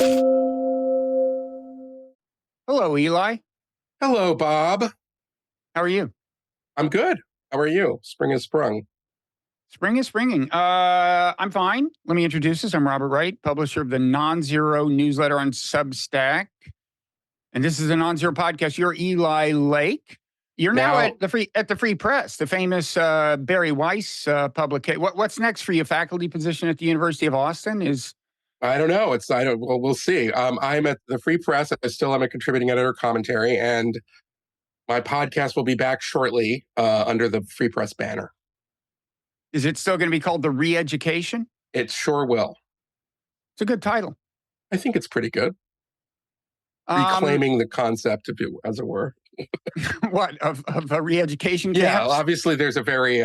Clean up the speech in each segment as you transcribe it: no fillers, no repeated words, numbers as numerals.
Hello, Eli. Hello, Bob. How are you? I'm good. How are you? Spring has sprung. Spring is springing. I'm fine. Let me introduce us. I'm Robert Wright, publisher of the Nonzero newsletter on Substack. And this is the Nonzero podcast. You're Eli Lake. You're now at the Free Press, the famous Bari Weiss publication. What's next for you? Faculty position at the University of Austin is. I don't know. Well, we'll see. I'm at the Free Press. I still am a contributing editor commentary, and my podcast will be back shortly under the Free Press banner. Is it still going to be called The Re-Education? It sure will. It's a good title. I think it's pretty good. Reclaiming the concept, as it were. What, of a re-education camps? Yeah, obviously there's a very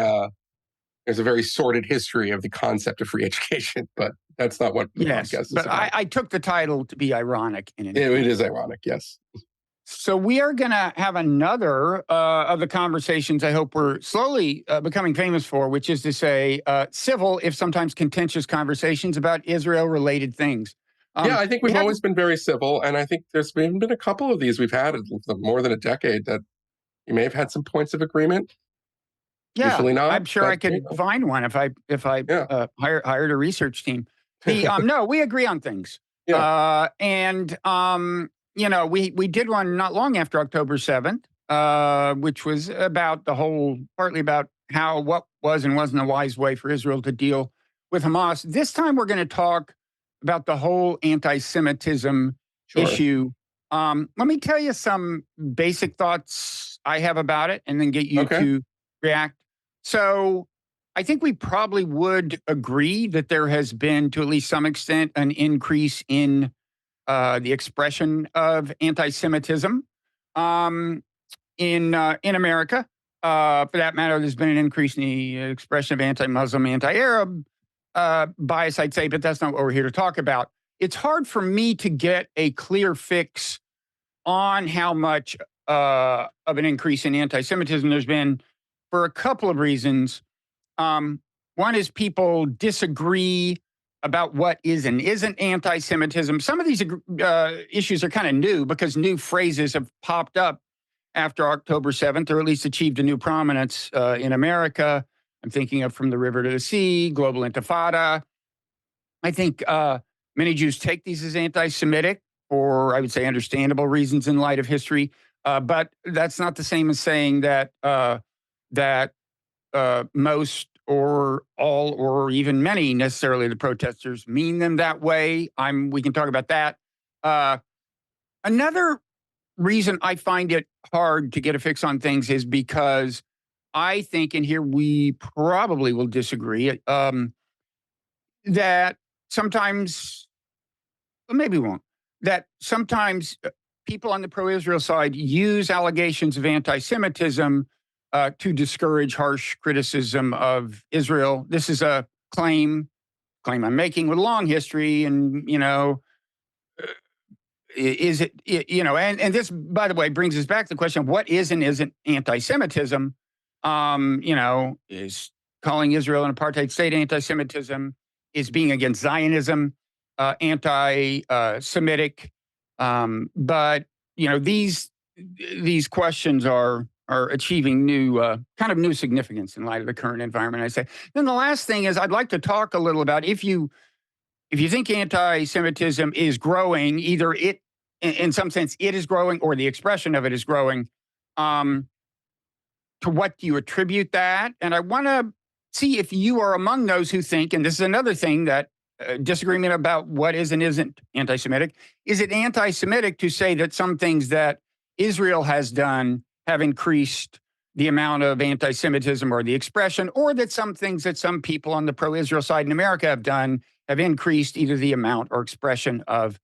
sordid history of the concept of re-education, but that's not what the podcast is but about. I took the title to be ironic. It is ironic, yes. So we are going to have another of the conversations I hope we're slowly becoming famous for, which is to say civil, if sometimes contentious conversations about Israel-related things. I think we've always been very civil, and I think there's been a couple of these we've had more than a decade that you may have had some points of agreement. Yeah, usually not. I'm sure I could find one if I hired a research team. No, we agree on things. Yeah. We did one not long after October 7th, which was partly about what was and wasn't a wise way for Israel to deal with Hamas. This time we're going to talk about the whole anti-Semitism issue. Let me tell you some basic thoughts I have about it and then get you to react. So I think we probably would agree that there has been, to at least some extent, an increase in the expression of anti-Semitism in America. For that matter, there's been an increase in the expression of anti-Muslim, anti-Arab bias, I'd say, but that's not what we're here to talk about. It's hard for me to get a clear fix on how much of an increase in anti-Semitism there's been for a couple of reasons. One is people disagree about what is and isn't anti-Semitism. Some of these issues are kind of new because new phrases have popped up after October 7th, or at least achieved a new prominence in America. I'm thinking of From the River to the Sea, Global Intifada. I think many Jews take these as anti-Semitic for, I would say, understandable reasons in light of history. But that's not the same as saying that most or all or even many necessarily the protesters mean them that way. We can talk about that. Another reason I find it hard to get a fix on things is because I think, and here we probably will disagree, that sometimes, well, maybe we won't, that sometimes people on the pro-Israel side use allegations of anti-Semitism to discourage harsh criticism of Israel. This is a claim I'm making with a long history, and is it and this, by the way, brings us back to the question of what is and isn't anti-Semitism. Is calling Israel an apartheid state anti-Semitism? Is being against Zionism anti-Semitic? But these questions are achieving new new significance in light of the current environment, I say. Then the last thing is I'd like to talk a little about if you think anti-Semitism is growing, either it, in some sense, it is growing or the expression of it is growing, to what do you attribute that? And I want to see if you are among those who think, and this is another thing that disagreement about what is and isn't anti-Semitic. Is it anti-Semitic to say that some things that Israel has done have increased the amount of anti-Semitism or the expression, or that some things that some people on the pro-Israel side in America have done have increased either the amount or expression of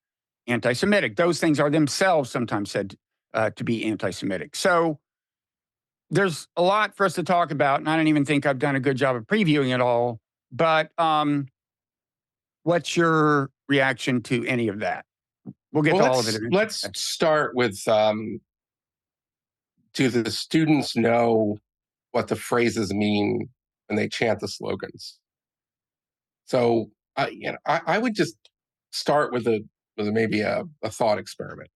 anti-Semitic? Those things are themselves sometimes said to be anti-Semitic. So there's a lot for us to talk about, and I don't even think I've done a good job of previewing it all. But what's your reaction to any of that? We'll get to all of it. Let's start with, do the students know what the phrases mean when they chant the slogans? So, I would just start with was maybe a thought experiment.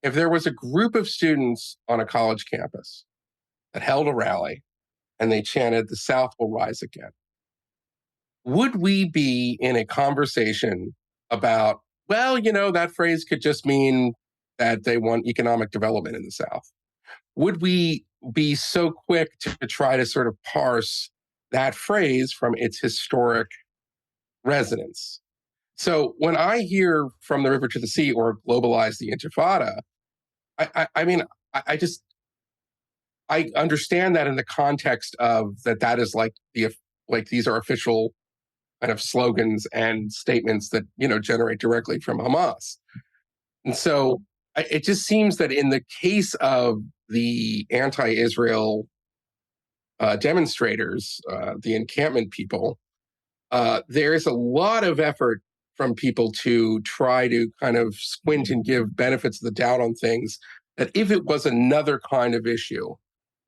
If there was a group of students on a college campus that held a rally and they chanted, "The South will rise again," would we be in a conversation about, well, that phrase could just mean that they want economic development in the South? Would we be so quick to try to sort of parse that phrase from its historic resonance? So when I hear "from the river to the sea" or "globalize the Intifada," I mean, I just I understand that in the context of that is like these are official kind of slogans and statements that generate directly from Hamas. And so it just seems that in the case of the anti-Israel demonstrators, the encampment people, there's a lot of effort from people to try to kind of squint and give benefits of the doubt on things that if it was another kind of issue,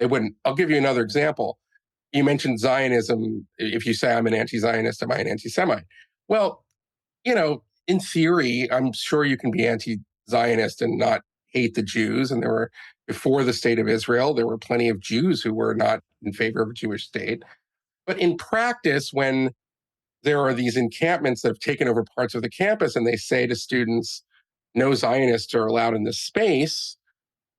they wouldn't. I'll give you another example. You mentioned Zionism. If you say I'm an anti-Zionist, am I an anti-Semite? Well, in theory, I'm sure you can be anti-Zionist and not hate the Jews. And before the state of Israel, there were plenty of Jews who were not in favor of a Jewish state. But in practice, when there are these encampments that have taken over parts of the campus and they say to students, "No Zionists are allowed in this space,"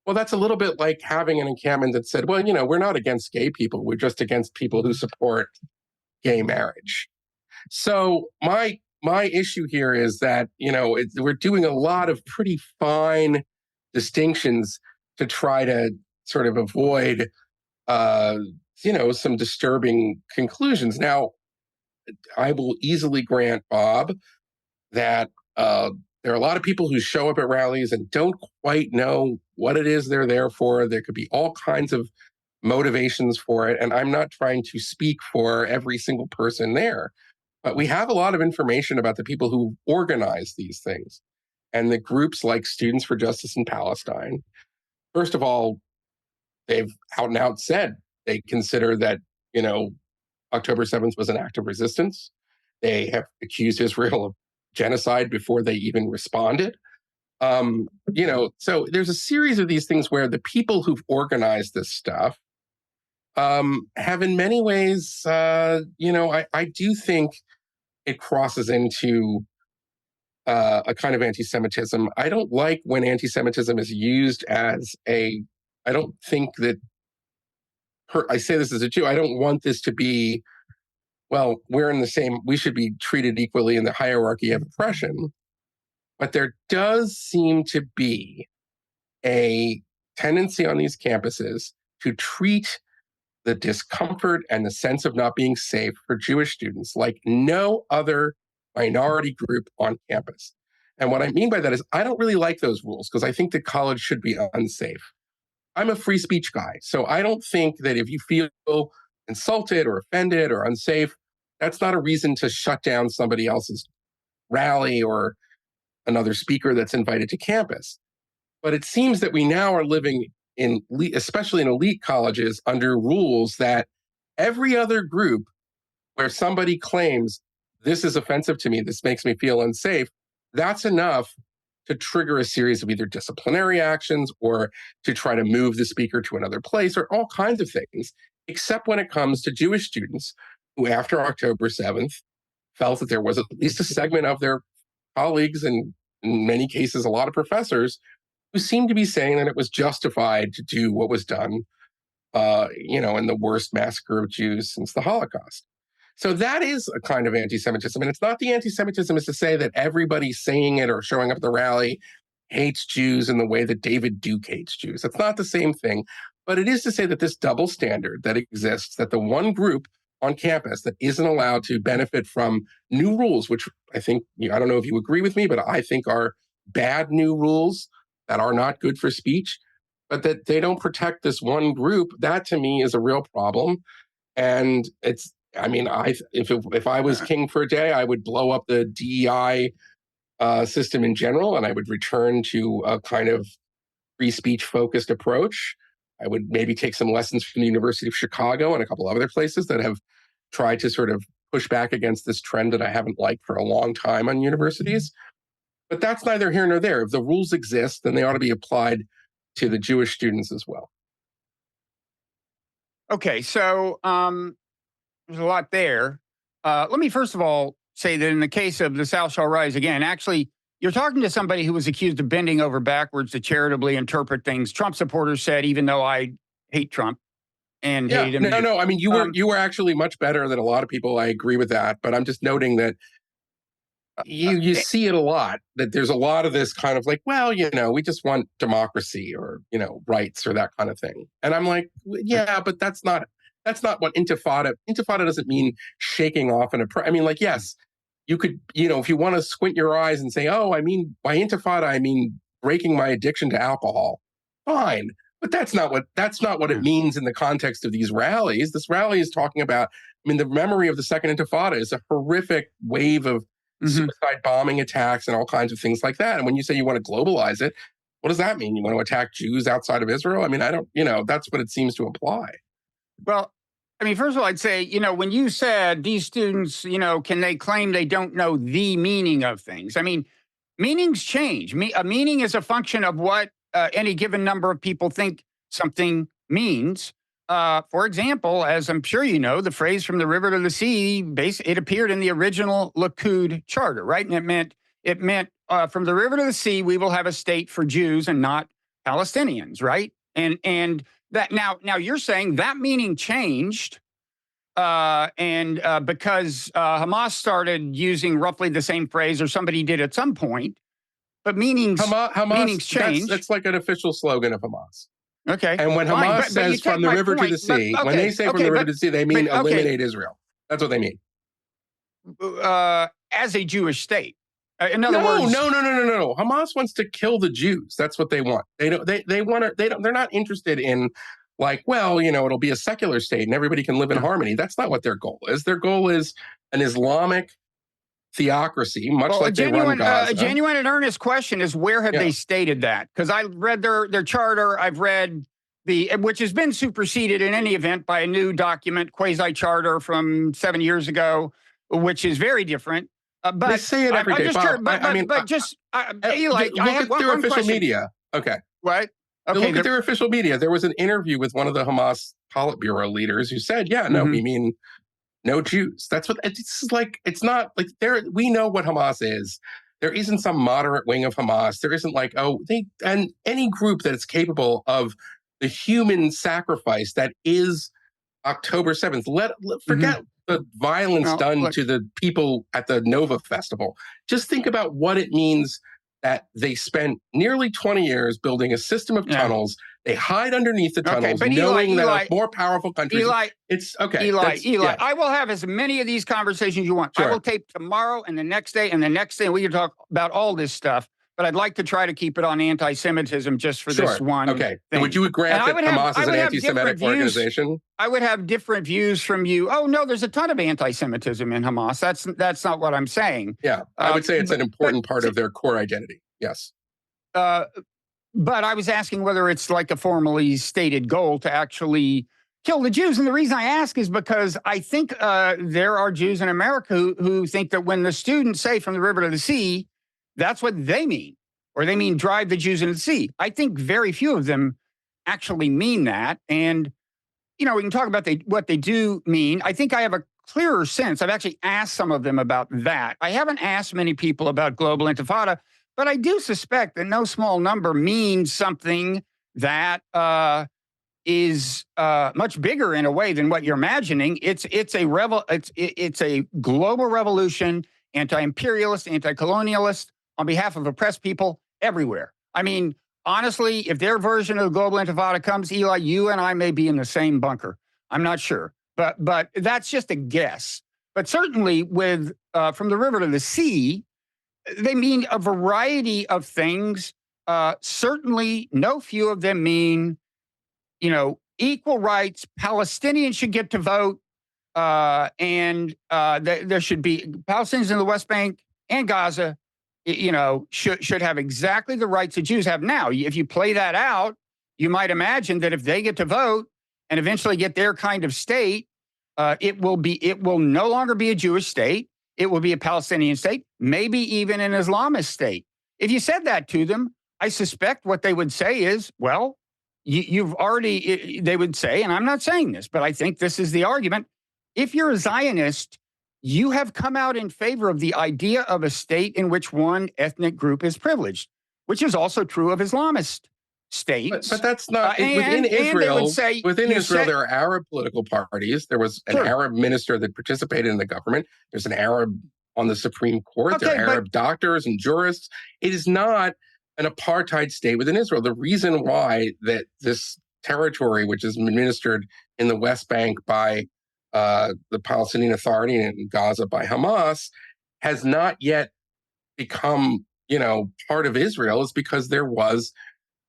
well, that's a little bit like having an encampment that said, "Well, we're not against gay people. We're just against people who support gay marriage." So my issue here is that we're doing a lot of pretty fine distinctions to try to sort of avoid some disturbing conclusions. Now, I will easily grant Bob that there are a lot of people who show up at rallies and don't quite know what it is they're there for. There could be all kinds of motivations for it. And I'm not trying to speak for every single person there. But we have a lot of information about the people who organize these things and the groups like Students for Justice in Palestine. First of all, they've out and out said they consider that, October 7th was an act of resistance. They have accused Israel of genocide before they even responded. So there's a series of these things where the people who've organized this stuff have in many ways, I do think it crosses into a kind of anti-Semitism. I don't like when anti-Semitism is used as I don't think that, I say this as a Jew, I don't want this to be, well, we should be treated equally in the hierarchy of oppression. But there does seem to be a tendency on these campuses to treat the discomfort and the sense of not being safe for Jewish students like no other minority group on campus. And what I mean by that is I don't really like those rules because I think that college should be unsafe. I'm a free speech guy, so I don't think that if you feel insulted or offended or unsafe, that's not a reason to shut down somebody else's rally or another speaker that's invited to campus. But it seems that we now are living especially in elite colleges, under rules that every other group where somebody claims this is offensive to me, this makes me feel unsafe, that's enough to trigger a series of either disciplinary actions or to try to move the speaker to another place or all kinds of things, except when it comes to Jewish students who, after October 7th, felt that there was at least a segment of their colleagues and in many cases, a lot of professors who seemed to be saying that it was justified to do what was done, in the worst massacre of Jews since the Holocaust. So that is a kind of anti-Semitism. And it's not the anti-Semitism is to say that everybody saying it or showing up at the rally hates Jews in the way that David Duke hates Jews. It's not the same thing. But it is to say that this double standard that exists, that the one group on campus that isn't allowed to benefit from new rules, which I think, I don't know if you agree with me, but I think are bad new rules that are not good for speech, but that they don't protect this one group, that to me is a real problem. And if I was king for a day, I would blow up the DEI system in general, and I would return to a kind of free speech focused approach. I would maybe take some lessons from the University of Chicago and a couple of other places that have tried to sort of push back against this trend that I haven't liked for a long time on universities. But that's neither here nor there. If the rules exist, then they ought to be applied to the Jewish students as well. Okay, so there's a lot there. Let me first of all say that in the case of the South Shall Rise Again, actually, you're talking to somebody who was accused of bending over backwards to charitably interpret things Trump supporters said, even though I hate Trump and Yeah, hated him. no. I mean, you were actually much better than a lot of people. I agree with that, but I'm just noting that you see it a lot, that there's a lot of this kind of like, well, we just want democracy or rights or that kind of thing. And I'm like, yeah, but that's not what intifada doesn't mean shaking off I mean, like, yes, you could, if you want to squint your eyes and say, oh, I mean, by intifada I mean breaking my addiction to alcohol, fine. But that's not what it means in the context of these rallies. This rally is talking about, I mean, the memory of the second intifada is a horrific wave of suicide bombing attacks and all kinds of things like that. And when you say you want to globalize it, what does that mean? You want to attack Jews outside of Israel? I mean, I don't, that's what it seems to imply. Well, I mean, first of all, I'd say, when you said these students, can they claim they don't know the meaning of things? I mean, meanings change. A meaning is a function of what any given number of people think something means. For example, as I'm sure you know, the phrase "from the river to the sea" it appeared in the original Likud charter, right? And it meant from the river to the sea, we will have a state for Jews and not Palestinians, right? And that now you're saying that meaning changed, and because Hamas started using roughly the same phrase, or somebody did at some point, but meanings change. That's like an official slogan of Hamas. Okay. And when Hamas says from the river to the sea, when they say from the river to the sea, they mean eliminate Israel. That's what they mean. As a Jewish state. In other words, no. Hamas wants to kill the Jews. That's what they want. They're not interested in like, well, it'll be a secular state and everybody can live in harmony. That's not what their goal is. Their goal is an Islamic theocracy, much like they run Gaza. A genuine and earnest question is, where have they stated that? Because I read their charter. I've read which has been superseded in any event by a new document, quasi-charter from 7 years ago, which is very different. But they say it every day. Eli, look at their official media. Okay. What? Okay. Look at their official media. There was an interview with one of the Hamas Politburo leaders who said, we mean no Jews. That's what it's like. It's not like we know what Hamas is. There isn't some moderate wing of Hamas. There isn't like, and any group that is capable of the human sacrifice that is October 7th. Forget the violence done to the people at the Nova Festival. Just think about what it means that they spent nearly 20 years building a system of tunnels. They hide underneath the tunnels, knowing that more powerful countries. It's okay. Eli, I will have as many of these conversations you want. Sure. I will tape tomorrow and the next day and the next day. We can talk about all this stuff. But I'd like to try to keep it on anti-Semitism just for this one. Okay. Thing. Would you grant that Hamas is an anti-Semitic organization? I would have different views from you. Oh, no, there's a ton of anti-Semitism in Hamas. That's not what I'm saying. Yeah, I would say it's an important part of their core identity. Yes. But I was asking whether it's like a formally stated goal to actually kill the Jews. And the reason I ask is because I think there are Jews in America who think that when the students say from the river to the sea, that's what they mean, or they mean drive the Jews into the sea. I think very few of them actually mean that. And, we can talk about what they do mean. I think I have a clearer sense. I've actually asked some of them about that. I haven't asked many people about global intifada, but I do suspect that no small number means something that is much bigger in a way than what you're imagining. It's a global revolution, anti-imperialist, anti-colonialist, on behalf of oppressed people everywhere. I mean, honestly, if their version of the global intifada comes, Eli, you and I may be in the same bunker. I'm not sure, but that's just a guess. But certainly with from the river to the sea, they mean a variety of things. Certainly, no few of them mean, equal rights. Palestinians should get to vote, and there should be Palestinians in the West Bank and Gaza. Should have exactly the rights that Jews have now. If you play that out, you might imagine that if they get to vote and eventually get their kind of state, it will no longer be a Jewish state. It will be a Palestinian state, maybe even an Islamist state. If you said that to them, I suspect what they would say is, well, they would say, and I'm not saying this, but I think this is the argument. If you're a Zionist, you have come out in favor of the idea of a state in which one ethnic group is privileged, which is also true of Islamist states. But that's not And they would say, within Israel, there are Arab political parties. There was an Sure. Arab minister that participated in the government. There's an Arab on the Supreme Court. Okay, there are Arab doctors and jurists. It is not an apartheid state within Israel. The reason why that this territory, which is administered in the West Bank by the Palestinian Authority and in Gaza by Hamas, has not yet become, part of Israel, is because there was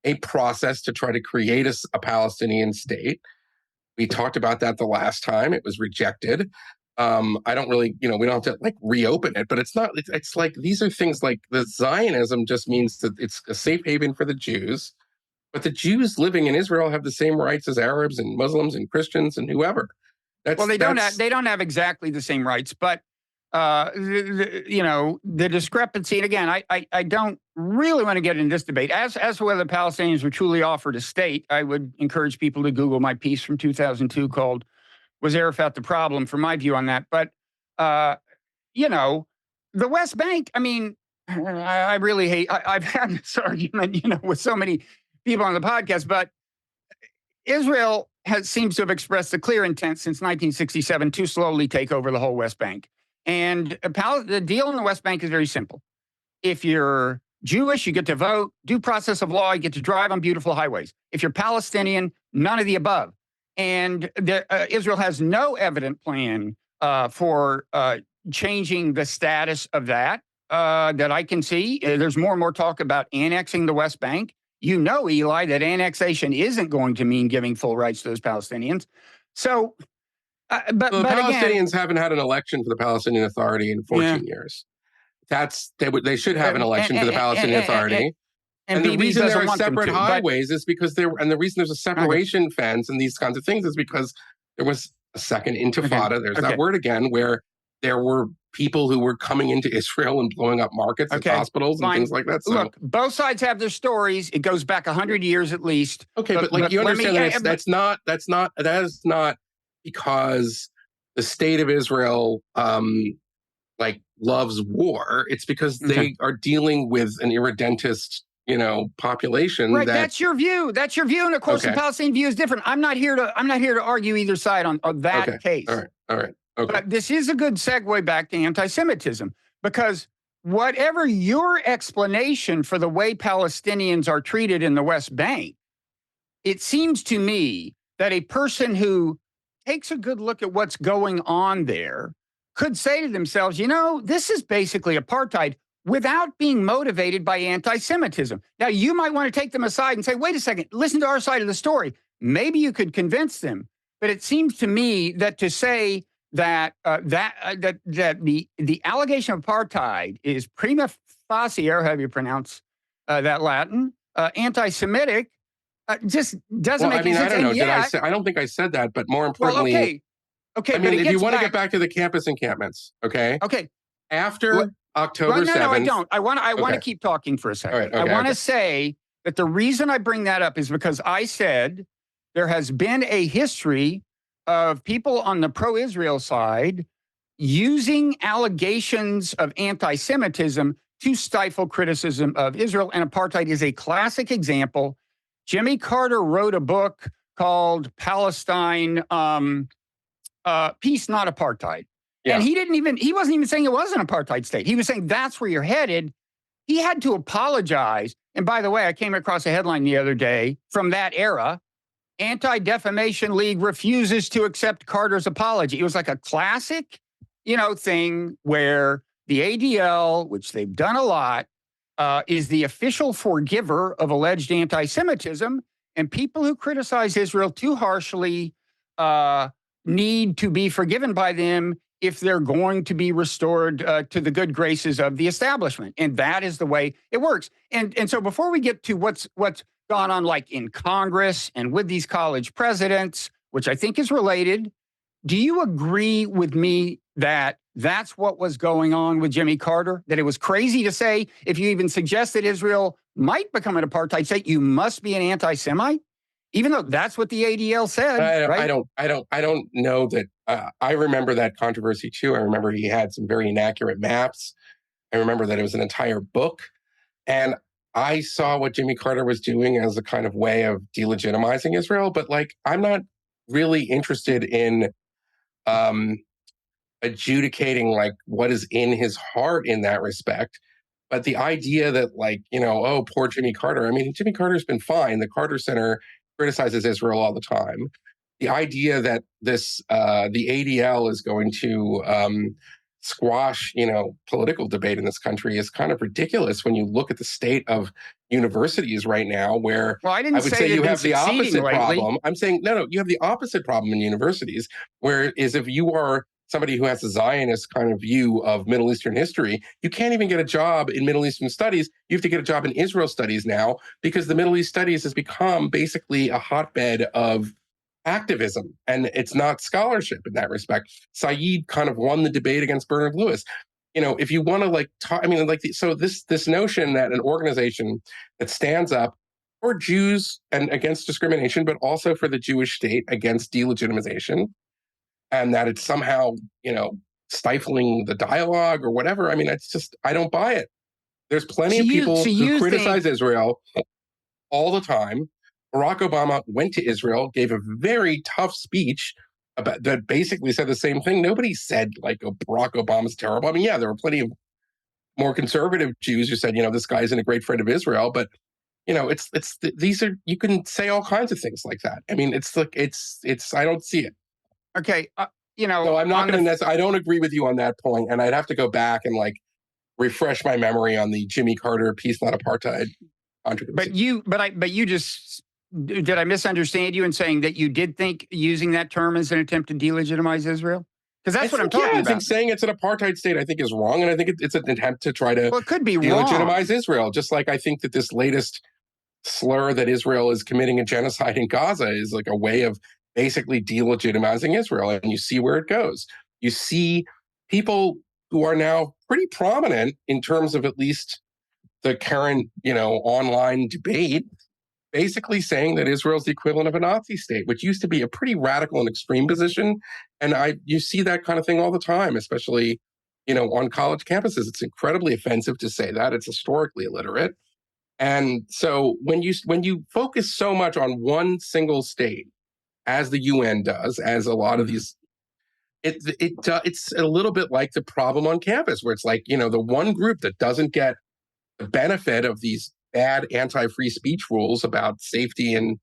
a process to try to create a Palestinian state. We talked about that the last time. It was rejected. I don't really, we don't have to reopen it, but it's like these are things like the Zionism just means that it's a safe haven for the Jews, but the Jews living in Israel have the same rights as Arabs and Muslims and Christians and whoever. They don't have exactly the same rights, but the discrepancy. And again, I don't really want to get in this debate as to whether the Palestinians were truly offered a state. I would encourage people to Google my piece from 2002 called "Was Arafat the Problem?" for my view on that. But the West Bank. I mean, I really hate. I've had this argument, with so many people on the podcast, but Israel seems to have expressed a clear intent since 1967 to slowly take over the whole West Bank. And the deal in the West Bank is very simple. If you're Jewish, you get to vote, due process of law, you get to drive on beautiful highways. If you're Palestinian, none of the above. And Israel has no evident plan for changing the status of that I can see. There's more and more talk about annexing the West Bank. Eli, that annexation isn't going to mean giving full rights to those Palestinians. So, the Palestinians haven't had an election for the Palestinian Authority in 14 years. They should have an election for the Palestinian Authority. And the reason there are separate highways is because the reason there's a separation fence and these kinds of things is because there was a second intifada. There's that word again, where there were people who were coming into Israel and blowing up markets and hospitals and things like that. So, look, both sides have their stories. It goes back 100 years at least. Okay, but you understand that that is not because the state of Israel loves war. It's because they are dealing with an irredentist population. Right, that's your view. And of course, the Palestinian view is different. I'm not here to argue either side on that case. All right. Okay. But this is a good segue back to anti-Semitism, because whatever your explanation for the way Palestinians are treated in the West Bank, it seems to me that a person who takes a good look at what's going on there could say to themselves, this is basically apartheid, without being motivated by anti-Semitism. Now, you might want to take them aside and say, wait a second, listen to our side of the story. Maybe you could convince them. But it seems to me that to say that the allegation of apartheid is prima facie, or however you pronounce that Latin, anti-Semitic, just doesn't make any sense. I don't know. I don't think I said that, but more importantly, okay. I mean, if you want to get back to the campus encampments, okay. After October 7th. No, I don't. I want to keep talking for a second. I want to say that the reason I bring that up is because I said there has been a history of people on the pro-Israel side using allegations of anti-Semitism to stifle criticism of Israel, and apartheid is a classic example. Jimmy Carter wrote a book called Palestine, Peace, Not Apartheid. Yeah. And he wasn't even saying it was an apartheid state. He was saying that's where you're headed. He had to apologize. And by the way, I came across a headline the other day from that era. Anti-Defamation League refuses to accept Carter's apology. It was like a classic, thing where the ADL, which they've done a lot, is the official forgiver of alleged anti-Semitism, and people who criticize Israel too harshly need to be forgiven by them if they're going to be restored to the good graces of the establishment. And that is the way it works. And so before we get to what's gone on in Congress and with these college presidents, which I think is related, do you agree with me that that's what was going on with Jimmy Carter, that it was crazy to say, if you even suggest that Israel might become an apartheid state, you must be an anti-Semite, even though that's what the ADL said, right? I don't know that. I remember that controversy too. I remember he had some very inaccurate maps. I remember that it was an entire book. And I saw what Jimmy Carter was doing as a kind of way of delegitimizing Israel. But like, I'm not really interested in um, adjudicating like what is in his heart in that respect. But the idea that like, oh, poor Jimmy Carter. I mean, Jimmy Carter's been fine. The Carter Center criticizes Israel all the time. The idea that the ADL is going to squash, political debate in this country is kind of ridiculous when you look at the state of universities right now, where Well, I didn't I would say say they've you been have the succeeding opposite lately. problem. I'm saying, no, you have the opposite problem in universities, where is if you are somebody who has a Zionist kind of view of Middle Eastern history, you can't even get a job in Middle Eastern studies. You have to get a job in Israel studies now, because the Middle East studies has become basically a hotbed of activism, and it's not scholarship in that respect. Said kind of won the debate against Bernard Lewis. If you want to like talk, I mean, like, so this notion that an organization that stands up for Jews and against discrimination, but also for the Jewish state against delegitimization, and that it's somehow, stifling the dialogue or whatever. I mean, it's just, I don't buy it. There's plenty So of you, so people who you criticize think, Israel all the time. Barack Obama went to Israel, gave a very tough speech about that, basically said the same thing. Nobody said like, oh, Barack Obama's terrible. I mean, yeah, there were plenty of more conservative Jews who said, this guy isn't a great friend of Israel, but these are, you can say all kinds of things like that. I mean, it's like, I don't see it. okay, So I'm not on going the, to I don't agree with you on that point, and I'd have to go back and like refresh my memory on the Jimmy Carter peace not apartheid controversy. but you just, did I misunderstand you in saying that you did think using that term as an attempt to delegitimize Israel? Because that's what I'm talking I think about. saying it's an apartheid state, I think, is wrong, and I think it's an attempt to try to Well, it could be wrong. delegitimize Israel. Just like I think that this latest slur that Israel is committing a genocide in Gaza is like a way of basically delegitimizing Israel, and you see where it goes. You see people who are now pretty prominent in terms of at least the current, online debate, basically saying that Israel's the equivalent of a Nazi state, which used to be a pretty radical and extreme position. And you see that kind of thing all the time, especially, on college campuses. It's incredibly offensive to say that. It's historically illiterate. And so when you focus so much on one single state, as the UN does, as a lot of these, it's a little bit like the problem on campus, where it's like, the one group that doesn't get the benefit of these bad anti-free speech rules about safety and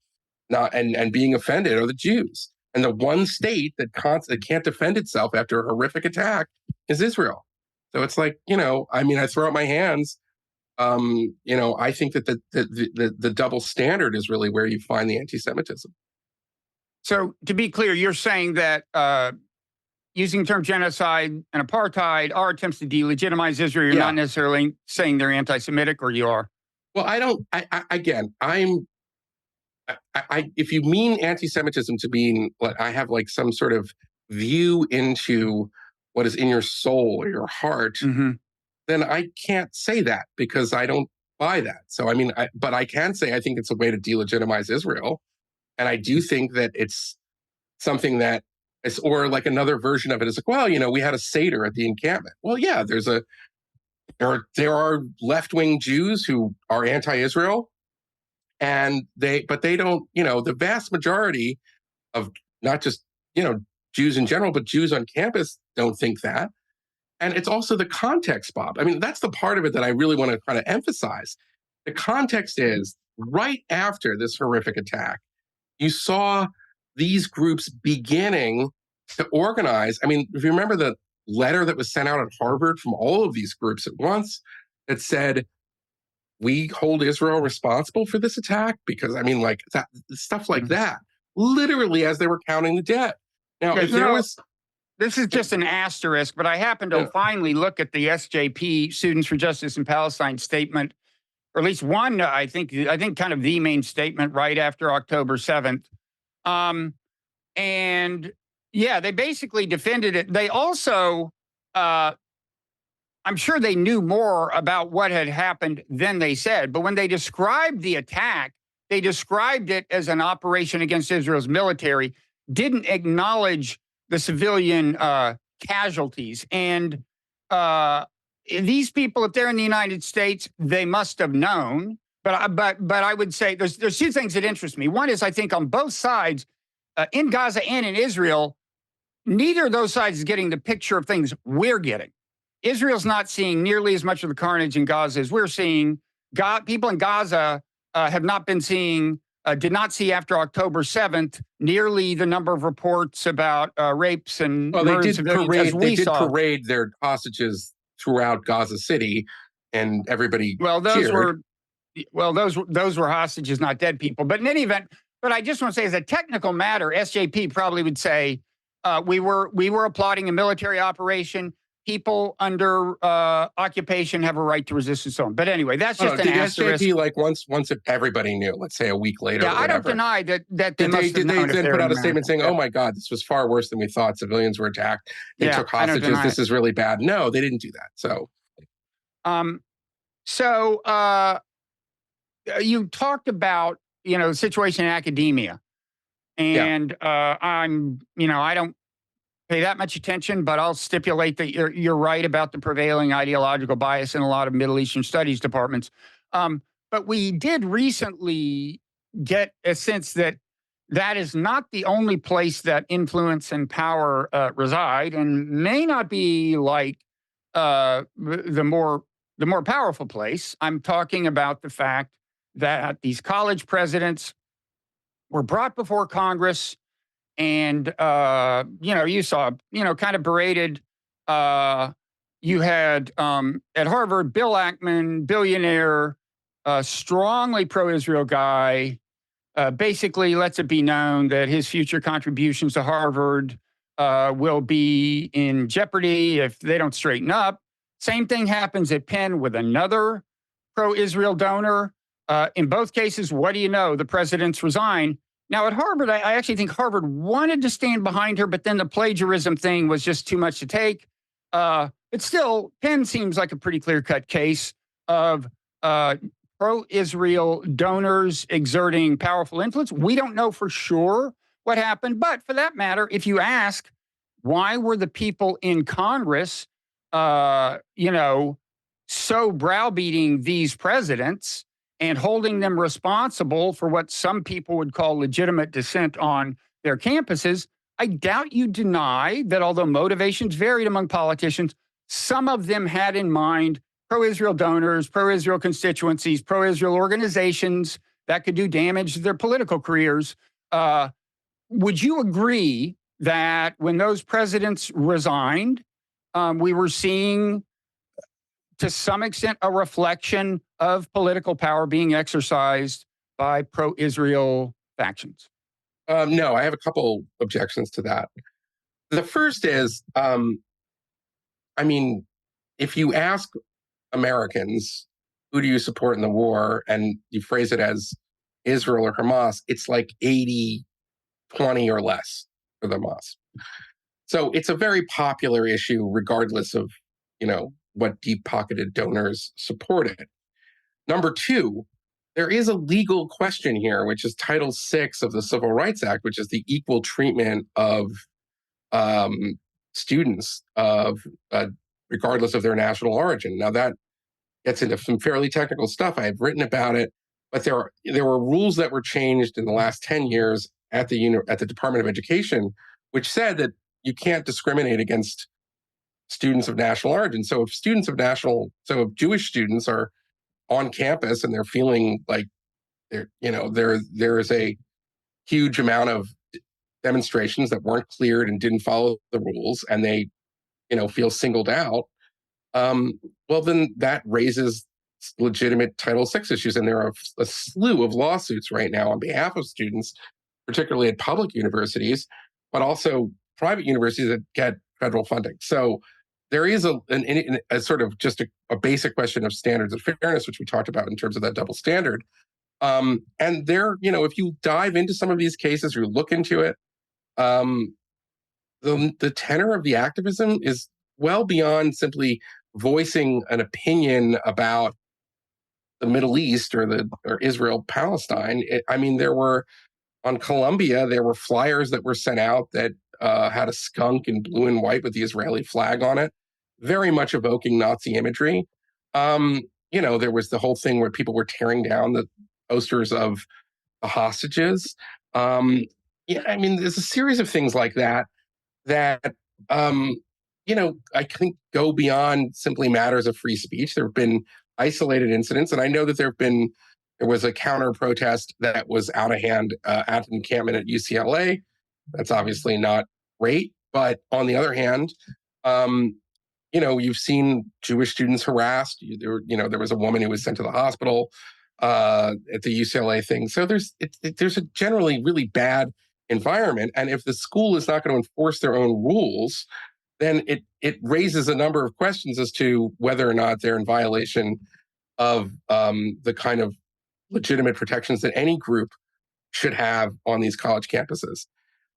not and being offended are the Jews. And the one state that can't defend itself after a horrific attack is Israel. So it's like, I mean, I throw up my hands. I think that the double standard is really where you find the anti-Semitism. So to be clear, you're saying that using the term genocide and apartheid are attempts to delegitimize Israel. You're not Yeah. necessarily saying they're anti-Semitic, or you are? Well, I don't. Again, if you mean anti-Semitism to mean what I have like some sort of view into what is in your soul or your heart, Mm-hmm. then I can't say that because I don't buy that. So I mean, but I can say I think it's a way to delegitimize Israel, and I do think that it's something that is, or like another version of it is like, well, we had a Seder at the encampment. Well, yeah, there are left-wing Jews who are anti-Israel, and they don't, the vast majority of not just, Jews in general, but Jews on campus don't think that. And it's also the context, Bob. I mean, that's the part of it that I really want to kind of emphasize. The context is right after this horrific attack, you saw these groups beginning to organize. I mean, if you remember the letter that was sent out at Harvard from all of these groups at once that said, we hold Israel responsible for this attack, because I mean, like that stuff like that, literally as they were counting the dead. Now, Yeah, if there was, this is just an asterisk, but I happened to uh, finally look at the SJP, Students for Justice in Palestine statement, or at least one, I think kind of the main statement right after October 7th. And Yeah, they basically defended it. They also, uh, I'm sure they knew more about what had happened than they said. But when they described the attack, they described it as an operation against Israel's military, didn't acknowledge the civilian casualties. And uh, these people, if they're in the United States, they must have known. But I would say there's two things that interest me. One is I think on both sides, in Gaza and in Israel, neither of those sides is getting the picture of things we're getting. Israel's not seeing nearly as much of the carnage in Gaza as we're seeing. People in Gaza have not been seeing, did not see after October 7th nearly the number of reports about rapes and Well, they murders of did civilians as parade. They we did saw. parade their hostages throughout Gaza City, and everybody Well, cheered. those were hostages, not dead people. But in any event, but I just want to say, as a technical matter, SJP probably would say we were applauding a military operation. People under occupation have a right to resist and so on. But anyway, that's Oh, just no, an did asterisk. SJP like once if everybody knew, let's say a week later Yeah, or I don't whatever? deny that they Did must have they known if then they put were out in a statement America. saying, Yeah. "Oh my God, this was far worse than we thought. Civilians were attacked. They Yeah, took I don't hostages. deny This it. is really bad." No, they didn't do that. So Um, so you talked about the situation in academia, yeah, and I don't pay that much attention, but I'll stipulate that you're right about the prevailing ideological bias in a lot of Middle Eastern studies departments. But we did recently get a sense that that is not the only place that influence and power reside, and may not be like the more powerful place. I'm talking about the fact that these college presidents were brought before Congress and you saw kind of berated. You had at Harvard Bill Ackman, billionaire, strongly pro-Israel guy, basically lets it be known that his future contributions to Harvard will be in jeopardy if they don't straighten up. Same thing happens at Penn with another pro-Israel donor. In both cases, what do you know? The presidents resign. Now at Harvard, I actually think Harvard wanted to stand behind her, but then the plagiarism thing was just too much to take. But still, Penn seems like a pretty clear-cut case of pro-Israel donors exerting powerful influence. We don't know for sure what happened, but for that matter, if you ask, why were the people in Congress, so browbeating these presidents and holding them responsible for what some people would call legitimate dissent on their campuses? I doubt you deny that although motivations varied among politicians, some of them had in mind pro-Israel donors, pro-Israel constituencies, pro-Israel organizations that could do damage to their political careers. Would you agree that when those presidents resigned, we were seeing, to some extent, a reflection of political power being exercised by pro-Israel factions? no, I have a couple objections to that. The first is, I mean, if you ask Americans, who do you support in the war? And you phrase it as Israel or Hamas, it's like 80-20 or less for the Hamas. So it's a very popular issue, regardless of, what deep-pocketed donors support it. Number two, there is a legal question here, which is Title VI of the Civil Rights Act, which is the equal treatment of um, students regardless of their national origin. Now that gets into some fairly technical stuff. I have written about it, but there were rules that were changed in the last 10 years at the Department of Education, which said that you can't discriminate against students of national origin. So if Jewish students are on campus and they're feeling like there is a huge amount of demonstrations that weren't cleared and didn't follow the rules, and they feel singled out, well, then that raises legitimate Title VI issues. And there are a slew of lawsuits right now on behalf of students, particularly at public universities, but also private universities that get federal funding. So there is a sort of just a basic question of standards of fairness, which we talked about in terms of that double standard. And if you dive into some of these cases, or look into it, the tenor of the activism is well beyond simply voicing an opinion about the Middle East or Israel Palestine. I mean, there were on Columbia, there were flyers that were sent out that had a skunk in blue and white with the Israeli flag on it, very much evoking Nazi imagery. Um, there was the whole thing where people were tearing down the posters of the hostages. Um, I mean, there's a series of things like that um, I think go beyond simply matters of free speech. There have been isolated incidents, and I know that there was a counter protest that was out of hand at an encampment at UCLA. That's obviously not great, but on the other hand, um, you've seen Jewish students harassed. There was a woman who was sent to the hospital at the UCLA thing. So there's a generally really bad environment, and if the school is not going to enforce their own rules, then it raises a number of questions as to whether or not they're in violation of the kind of legitimate protections that any group should have on these college campuses.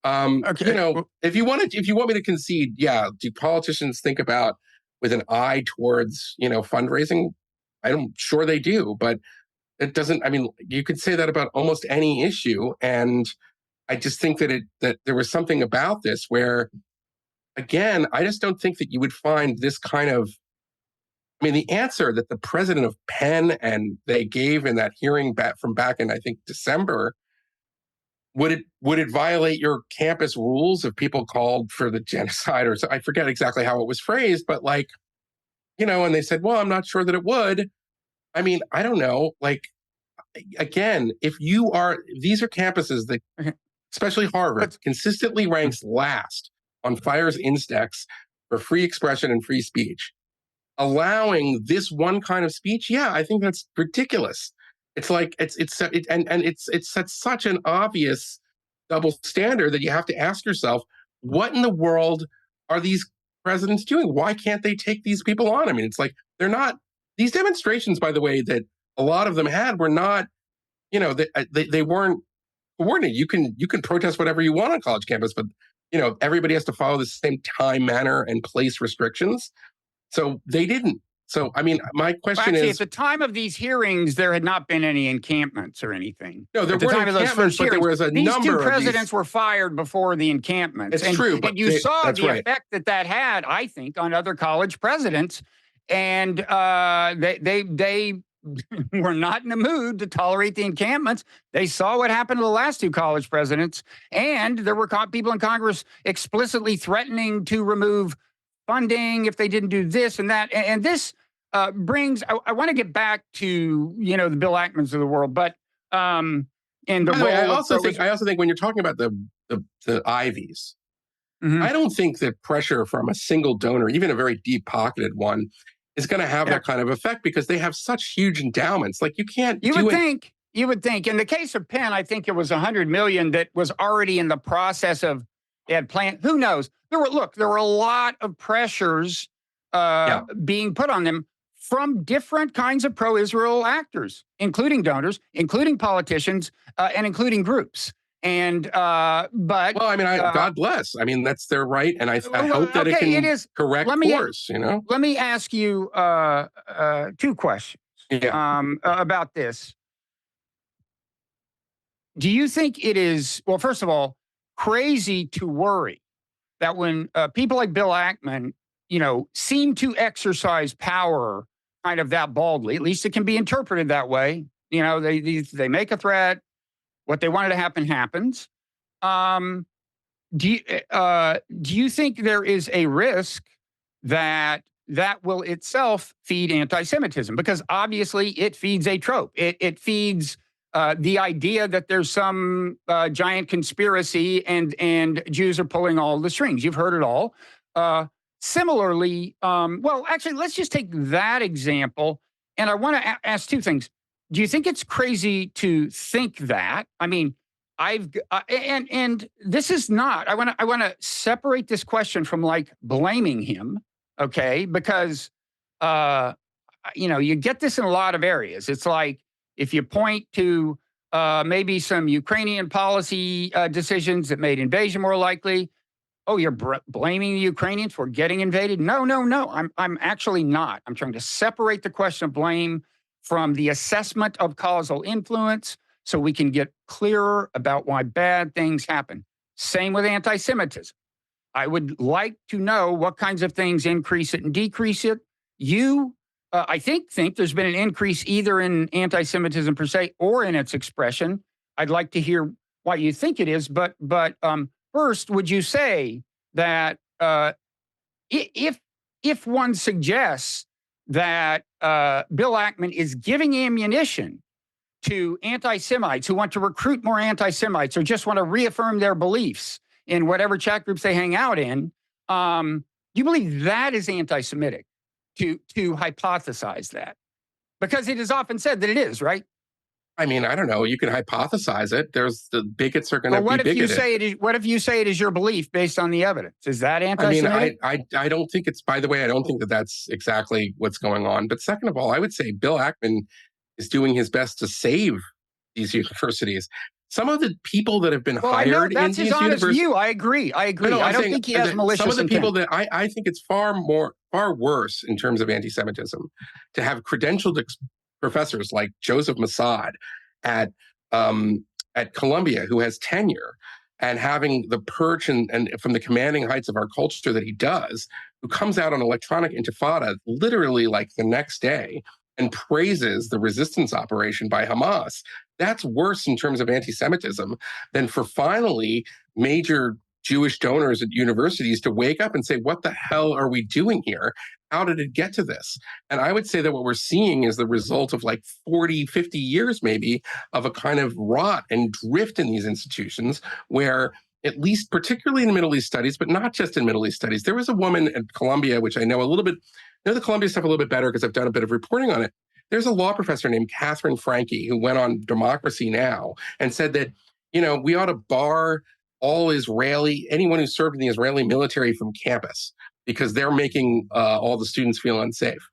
Okay. If you want me to concede, yeah, do politicians think about with an eye towards fundraising? I'm sure they do, but it doesn't. I mean, you could say that about almost any issue, and I just think that there was something about this where, again, I just don't think that you would find this kind of. I mean, the answer that the president of Penn and they gave in that hearing back in I think December, would it violate your campus rules if people called for the genocide or so? I forget exactly how it was phrased, but and they said, well, I'm not sure that it would. I mean, I don't know. Again, these are campuses that, especially Harvard, consistently ranks last on FIRE's index for free expression and free speech. Allowing this one kind of speech, yeah, I think that's ridiculous. It's like it sets such an obvious double standard that you have to ask yourself, what in the world are these presidents doing? Why can't they take these people on? I mean, it's like they're not. These demonstrations, by the way, that a lot of them had were not. They weren't coordinated. You can protest whatever you want on college campus, but everybody has to follow the same time, manner, and place restrictions. So they didn't. So, I mean, my question Actually, is... at the time of these hearings, there had not been any encampments or anything. No, there at the weren't time of those encampments, first but there hearings, was a these number two of presidents were fired before the encampments. It's true, but and you saw that's the right. effect that had, I think, on other college presidents. And they were not in the mood to tolerate the encampments. They saw what happened to the last two college presidents. And there were people in Congress explicitly threatening to remove funding if they didn't do this and that. And this brings, I want to get back to, the Bill Ackmans of the world, but in the By the way, role I also think when you're talking about the Ivies, I don't think that pressure from a single donor, even a very deep-pocketed one, is going to have that kind of effect because they have such huge endowments. Like you would think. In the case of Penn, I think it was $100 million that was already in the process of they had planned. Who knows? There were a lot of pressures being put on them from different kinds of pro-Israel actors, including donors, including politicians, and including groups. And God bless. I mean, that's their right, and I hope that it can correct course. Let me ask you two questions about this. Do you think it is, well, first of all, crazy to worry that when people like Bill Ackman, seem to exercise power kind of that baldly, at least it can be interpreted that way. They make a threat. What they wanted to happen happens. Do you think there is a risk that will itself feed anti-Semitism? Because obviously it feeds a trope. It feeds the idea that there's some giant conspiracy and Jews are pulling all the strings. You've heard it all. Similarly, actually, let's just take that example. And I want to ask two things. Do you think it's crazy to think that? I mean, and this is not. I want to separate this question from blaming him, okay? Because you get this in a lot of areas. It's like if you point to maybe some Ukrainian policy decisions that made invasion more likely, oh, you're blaming the Ukrainians for getting invaded? No, no, no. I'm actually not. I'm trying to separate the question of blame from the assessment of causal influence so we can get clearer about why bad things happen. Same with anti-Semitism. I would like to know what kinds of things increase it and decrease it. You, I think there's been an increase either in anti-Semitism per se or in its expression. I'd like to hear why you think it is. But first, would you say that if one suggests that Bill Ackman is giving ammunition to anti-Semites who want to recruit more anti-Semites or just want to reaffirm their beliefs in whatever chat groups they hang out in, you believe that is anti-Semitic to hypothesize that? Because it is often said that it is, right? I mean, I don't know. You can hypothesize it. There's the bigots are going to be bigoted. What if you say it is your belief based on the evidence? Is that anti-Semitic? I mean, I don't think it's, by the way, I don't think that that's exactly what's going on. But second of all, I would say Bill Ackman is doing his best to save these universities. Some of the people that have been hired in these universities. View. I agree. I don't think he has malicious intent. Some of the people that I think it's far worse in terms of anti-Semitism to have credentialed professors like Joseph Mossad at Columbia, who has tenure, and having the perch and from the commanding heights of our culture that he does, who comes out on Electronic Intifada literally like the next day and praises the resistance operation by Hamas. That's worse in terms of anti-Semitism than for finally major Jewish donors at universities to wake up and say, what the hell are we doing here? How did it get to this? And I would say that what we're seeing is the result of like 40, 50 years maybe of a kind of rot and drift in these institutions where, at least particularly in Middle East studies, but not just in Middle East studies, there was a woman at Columbia, which I know a little bit, know the Columbia stuff a little bit better because I've done a bit of reporting on it. There's a law professor named Catherine Franke who went on Democracy Now! And said that, we ought to bar all anyone who served in the Israeli military from campus because they're making all the students feel unsafe.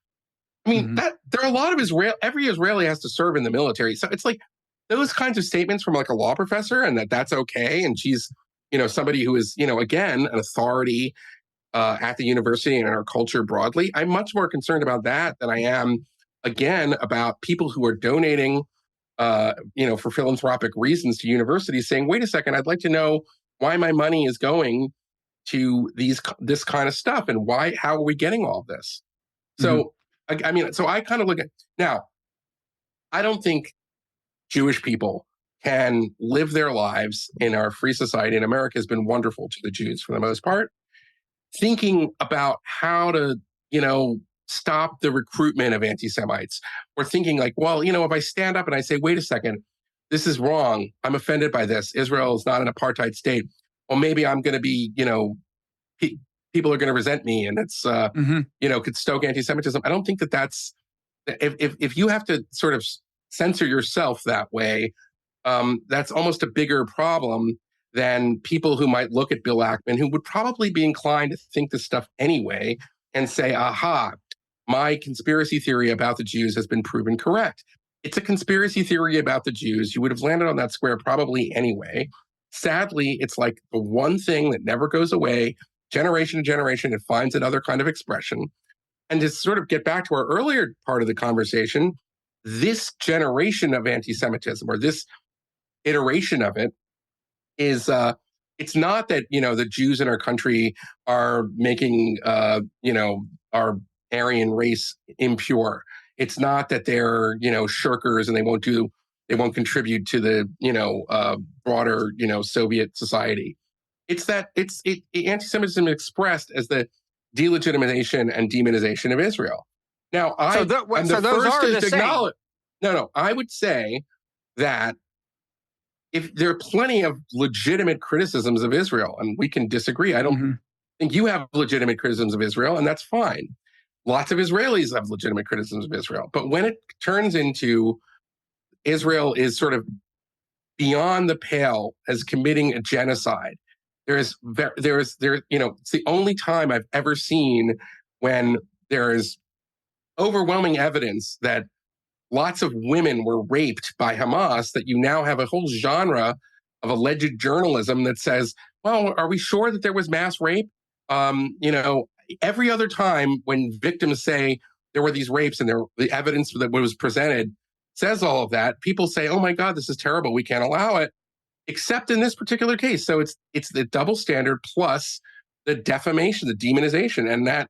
I mean, there are a lot of every Israeli has to serve in the military. So it's like those kinds of statements from like a law professor and that's okay. And she's, somebody who is, again, an authority at the university and in our culture broadly. I'm much more concerned about that than I am, again, about people who are donating for philanthropic reasons to universities saying, wait a second, I'd like to know why my money is going to this kind of stuff and how are we getting all this? So, so I kind of look at, now, I don't think Jewish people can live their lives in our free society, and America has been wonderful to the Jews for the most part, thinking about how to, stop the recruitment of anti-Semites, or thinking like, well, if I stand up and I say, wait a second, this is wrong, I'm offended by this, Israel is not an apartheid state, well, maybe I'm going to be, people are going to resent me, and it's, could stoke anti-Semitism. I don't think that's, if you have to sort of censor yourself that way, that's almost a bigger problem than people who might look at Bill Ackman, who would probably be inclined to think this stuff anyway, and say, aha, my conspiracy theory about the Jews has been proven correct. It's a conspiracy theory about the Jews. You would have landed on that square probably anyway. Sadly, it's like the one thing that never goes away, generation to generation, it finds another kind of expression. And to sort of get back to our earlier part of the conversation, this generation of anti-Semitism, or this iteration of it, is it's not that the Jews in our country are making our Aryan race impure. It's not that they're shirkers and they won't contribute to the broader Soviet society. It's that anti-Semitism expressed as the delegitimization and demonization of Israel. Now, I'm the first to acknowledge. No, I would say that if there are plenty of legitimate criticisms of Israel, and we can disagree. I don't think you have legitimate criticisms of Israel, and that's fine. Lots of Israelis have legitimate criticisms of Israel. But when it turns into Israel is sort of beyond the pale as committing a genocide, it's the only time I've ever seen when there is overwhelming evidence that lots of women were raped by Hamas, that you now have a whole genre of alleged journalism that says well, are we sure that there was mass rape? You know, every other time when victims say there were these rapes and the evidence that was presented says all of that, people say, "Oh my God, this is terrible. We can't allow it." Except in this particular case, so it's the double standard plus the defamation, the demonization, and Well,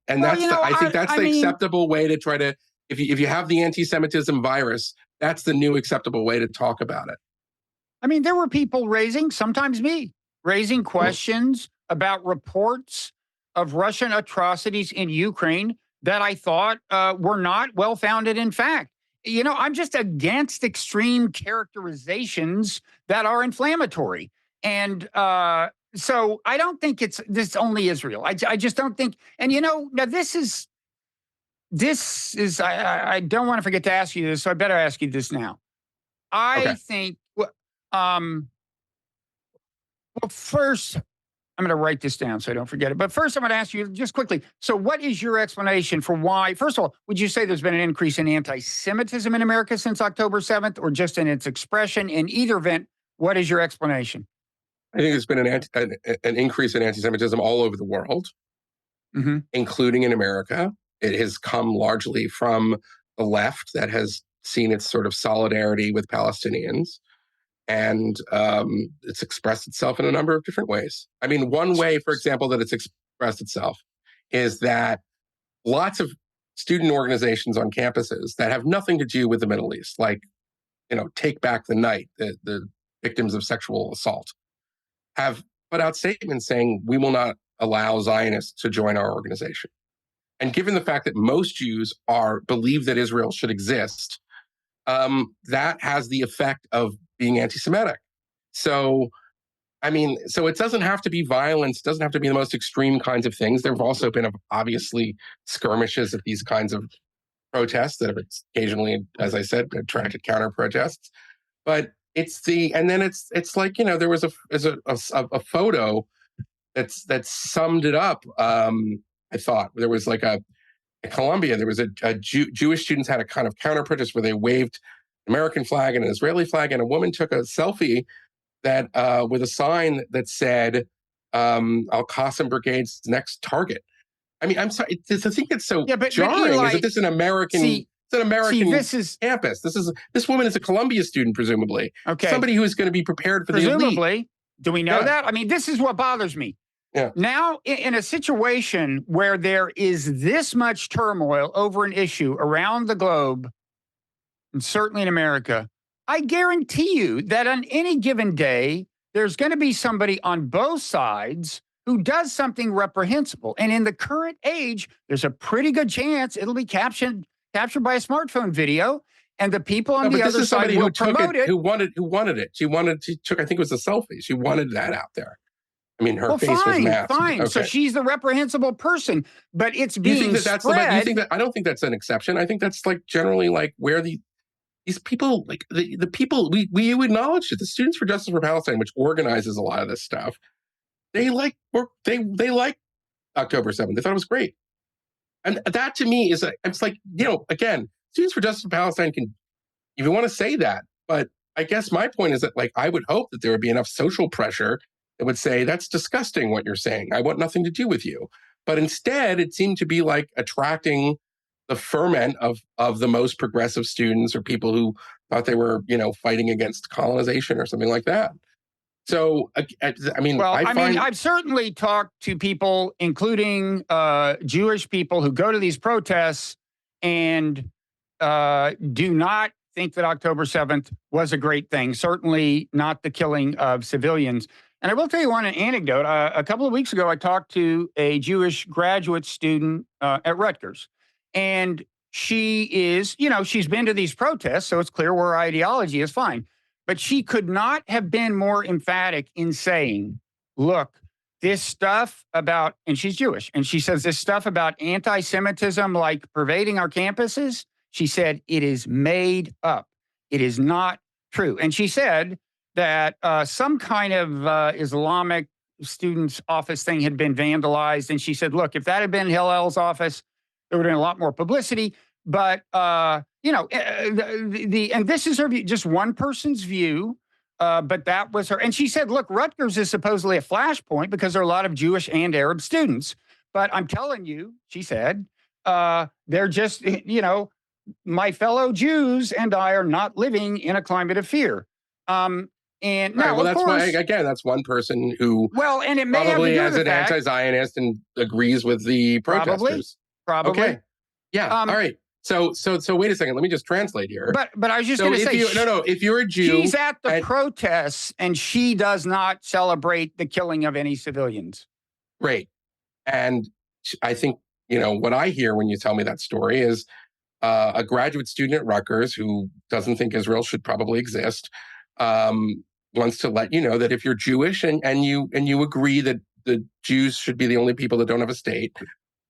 that's I think that's I the mean, acceptable way to try to if you have the anti-Semitism virus, that's the new acceptable way to talk about it. there were people raising, sometimes me, raising Mm. questions about reports of Russian atrocities in Ukraine that I thought were not well founded in fact. I'm just against extreme characterizations that are inflammatory. And so I don't think it's this only Israel. I just don't think. And now I don't want to forget to ask you this, so I better ask you this now. Okay. I think, um, well, first, I'm going to write this down so I don't forget it. But first, I'm going to ask you just quickly. So, what is your explanation for why? First of all, would you say there's been an increase in anti-Semitism in America since October 7th, or just in its expression? In either event, what is your explanation? I think there's been an increase in anti-Semitism all over the world, Hmm. including in America. It has come largely from the left that has seen its sort of solidarity with Palestinians. And it's expressed itself in a number of different ways. I mean, one way, for example, that it's expressed itself is that lots of student organizations on campuses that have nothing to do with the Middle East, like, Take Back the Night, the victims of sexual assault, have put out statements saying, we will not allow Zionists to join our organization. And given the fact that most Jews believe that Israel should exist, that has the effect of being anti-Semitic. So, so it doesn't have to be violence. It doesn't have to be the most extreme kinds of things. There have also been obviously skirmishes of these kinds of protests that have occasionally, as I said, attracted counter protests. But and then it's like, there was a photo that summed it up. I thought there was like in Colombia, there was Jewish students had a kind of counter protest where they waved an American flag and an Israeli flag, and a woman took a selfie that with a sign that said Al Qassam Brigade's next target. I mean, I'm sorry. I think it's so Yeah, but jarring. Is Eli, that this an American? see, It's an American this is campus. This woman is a Columbia student, presumably okay. somebody who is going to be prepared for the elite. Presumably, do we know Yeah, that? This is what bothers me. yeah. Now, in a situation where there is this much turmoil over an issue around the globe, and certainly in America, I guarantee you that on any given day, there's going to be somebody on both sides who does something reprehensible. And in the current age, there's a pretty good chance it'll be captured by a smartphone video, and the people on No, the but this other is side somebody will who took promote it, it. who wanted it. She took, I think it was a selfie. She wanted that out there. I mean, her Well, face was fine, masked. fine. So Okay. she's the reprehensible person, but it's Do you think being that that's the? But do you think spread. that? I don't think that's an exception. I think that's like generally like where these people, like the people we acknowledge it. The Students for Justice for Palestine, which organizes a lot of this stuff, they like they like October 7th. They thought it was great, and that to me is it's like, again, Students for Justice for Palestine can, if you want to say that, but I guess my point is that, like, I would hope that there would be enough social pressure that would say that's disgusting what you're saying. I want nothing to do with you. But instead, it seemed to be like attracting the ferment of the most progressive students or people who thought they were, fighting against colonization or something like that. So, I mean, Well, I find I've certainly talked to people, including Jewish people, who go to these protests and do not think that October 7th was a great thing. Certainly not the killing of civilians. And I will tell you one anecdote. A couple of weeks ago, I talked to a Jewish graduate student at Rutgers. And she is, she's been to these protests, so it's clear where her ideology is fine. But she could not have been more emphatic in saying, look, this stuff about, and she's Jewish, and she says this stuff about anti Semitism, like pervading our campuses, she said, it is made up. It is not true. And she said that some kind of Islamic student's office thing had been vandalized. And she said, look, if that had been Hillel's office, there would have been a lot more publicity. But and this is her view, just one person's view. But that was her. And she said, look, Rutgers is supposedly a flashpoint because there are a lot of Jewish and Arab students. But I'm telling you, she said, they're just, my fellow Jews and I are not living in a climate of fear. And Right. now, Well, of that's why, course, again, that's one person who well, and it may have to probably do with as the an fact, anti-Zionist and agrees with the probably, protesters. probably. Okay. Yeah. All right. So wait a second. Let me just translate here. But I was just So going to if say, you if you're a Jew, she's at the and protests and she does not celebrate the killing of any civilians. great, and I think what I hear when you tell me that story is a graduate student at Rutgers who doesn't think Israel should probably exist, wants to let you know that if you're Jewish and you agree that the Jews should be the only people that don't have a state,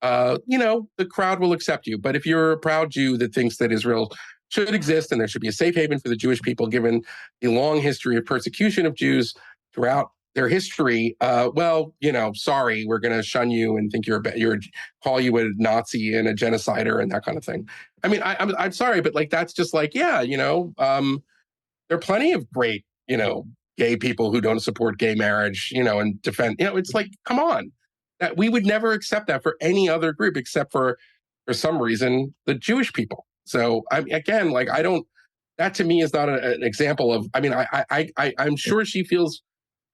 the crowd will accept you. But if you're a proud Jew that thinks that Israel should exist and there should be a safe haven for the Jewish people, given the long history of persecution of Jews throughout their history, sorry, we're going to shun you and think you're call you a Nazi and a genocider and that kind of thing. I mean, I'm sorry, but like that's just like there are plenty of great gay people who don't support gay marriage, and defend. It's like, come on, that we would never accept that for any other group except for some reason the Jewish people. So again, like I don't. That to me is not an example of. I mean, I'm sure she feels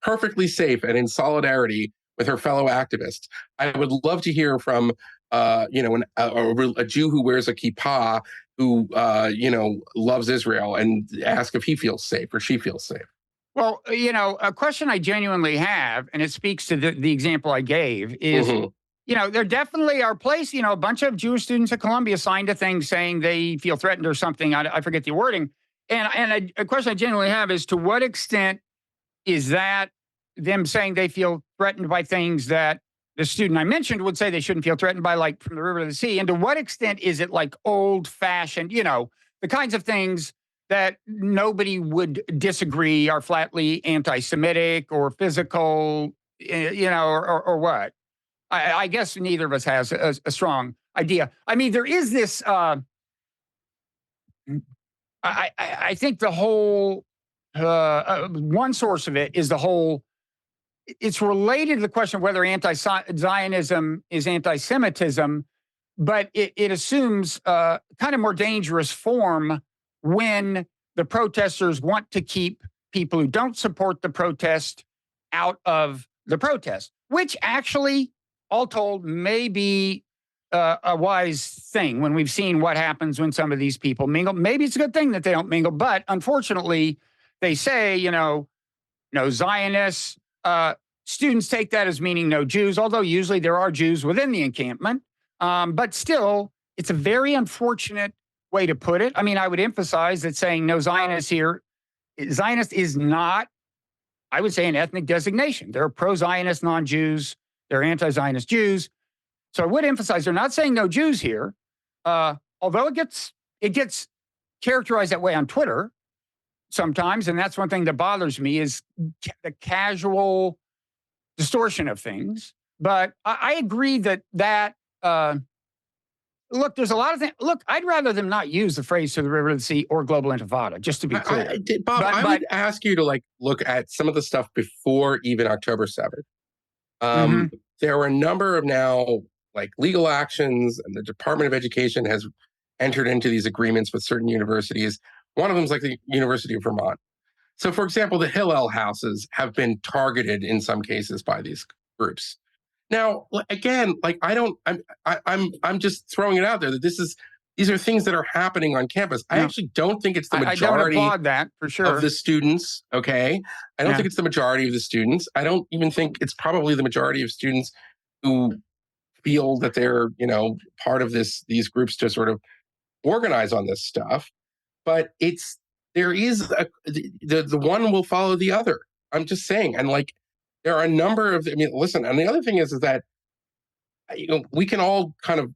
perfectly safe and in solidarity with her fellow activists. I would love to hear from a Jew who wears a kippah who loves Israel and ask if he feels safe or she feels safe. Well, a question I genuinely have, and it speaks to the example I gave, is, there definitely are places, a bunch of Jewish students at Columbia signed a thing saying they feel threatened or something. I forget the wording. And a question I genuinely have is, to what extent is that them saying they feel threatened by things that the student I mentioned would say they shouldn't feel threatened by, like from the river to the sea? And to what extent is it like old fashioned, the kinds of things that nobody would disagree are flatly anti-Semitic or physical, or what? I guess neither of us has a strong idea. I mean, there is this, I think the whole, one source of it is the whole, it's related to the question of whether anti-Zionism is anti-Semitism, but it assumes kind of more dangerous form when the protesters want to keep people who don't support the protest out of the protest, which actually, all told, may be a wise thing when we've seen what happens when some of these people mingle. Maybe it's a good thing that they don't mingle, but unfortunately, they say, no Zionists. Students take that as meaning no Jews, although usually there are Jews within the encampment. But still, it's a very unfortunate way to put it. I mean, I would emphasize that saying no Zionists here, Zionist is not, I would say, an ethnic designation. There are pro-Zionist non-Jews, there are anti-Zionist Jews. So I would emphasize they're not saying no Jews here, although it gets characterized that way on Twitter sometimes, and that's one thing that bothers me is the casual distortion of things. But I agree that look, there's a lot of things. Look, I'd rather them not use the phrase "to the river, to the sea" or global intifada, just to be clear. Bob, I would ask you to look at some of the stuff before even October 7th. There were a number of now legal actions, and the Department of Education has entered into these agreements with certain universities. One of them is like the University of Vermont. So, for example, the Hillel houses have been targeted in some cases by these groups. Now, again, I'm just throwing it out there that these are things that are happening on campus. I actually don't think it's the majority. I don't applaud that for sure. Of the students. Okay, I don't think it's the majority of the students. I don't even think it's probably the majority of students who feel that they're part of these groups to sort of organize on this stuff. But there is the one will follow the other. I'm just saying, and there are a number of. I mean, listen. And the other thing is that we can all kind of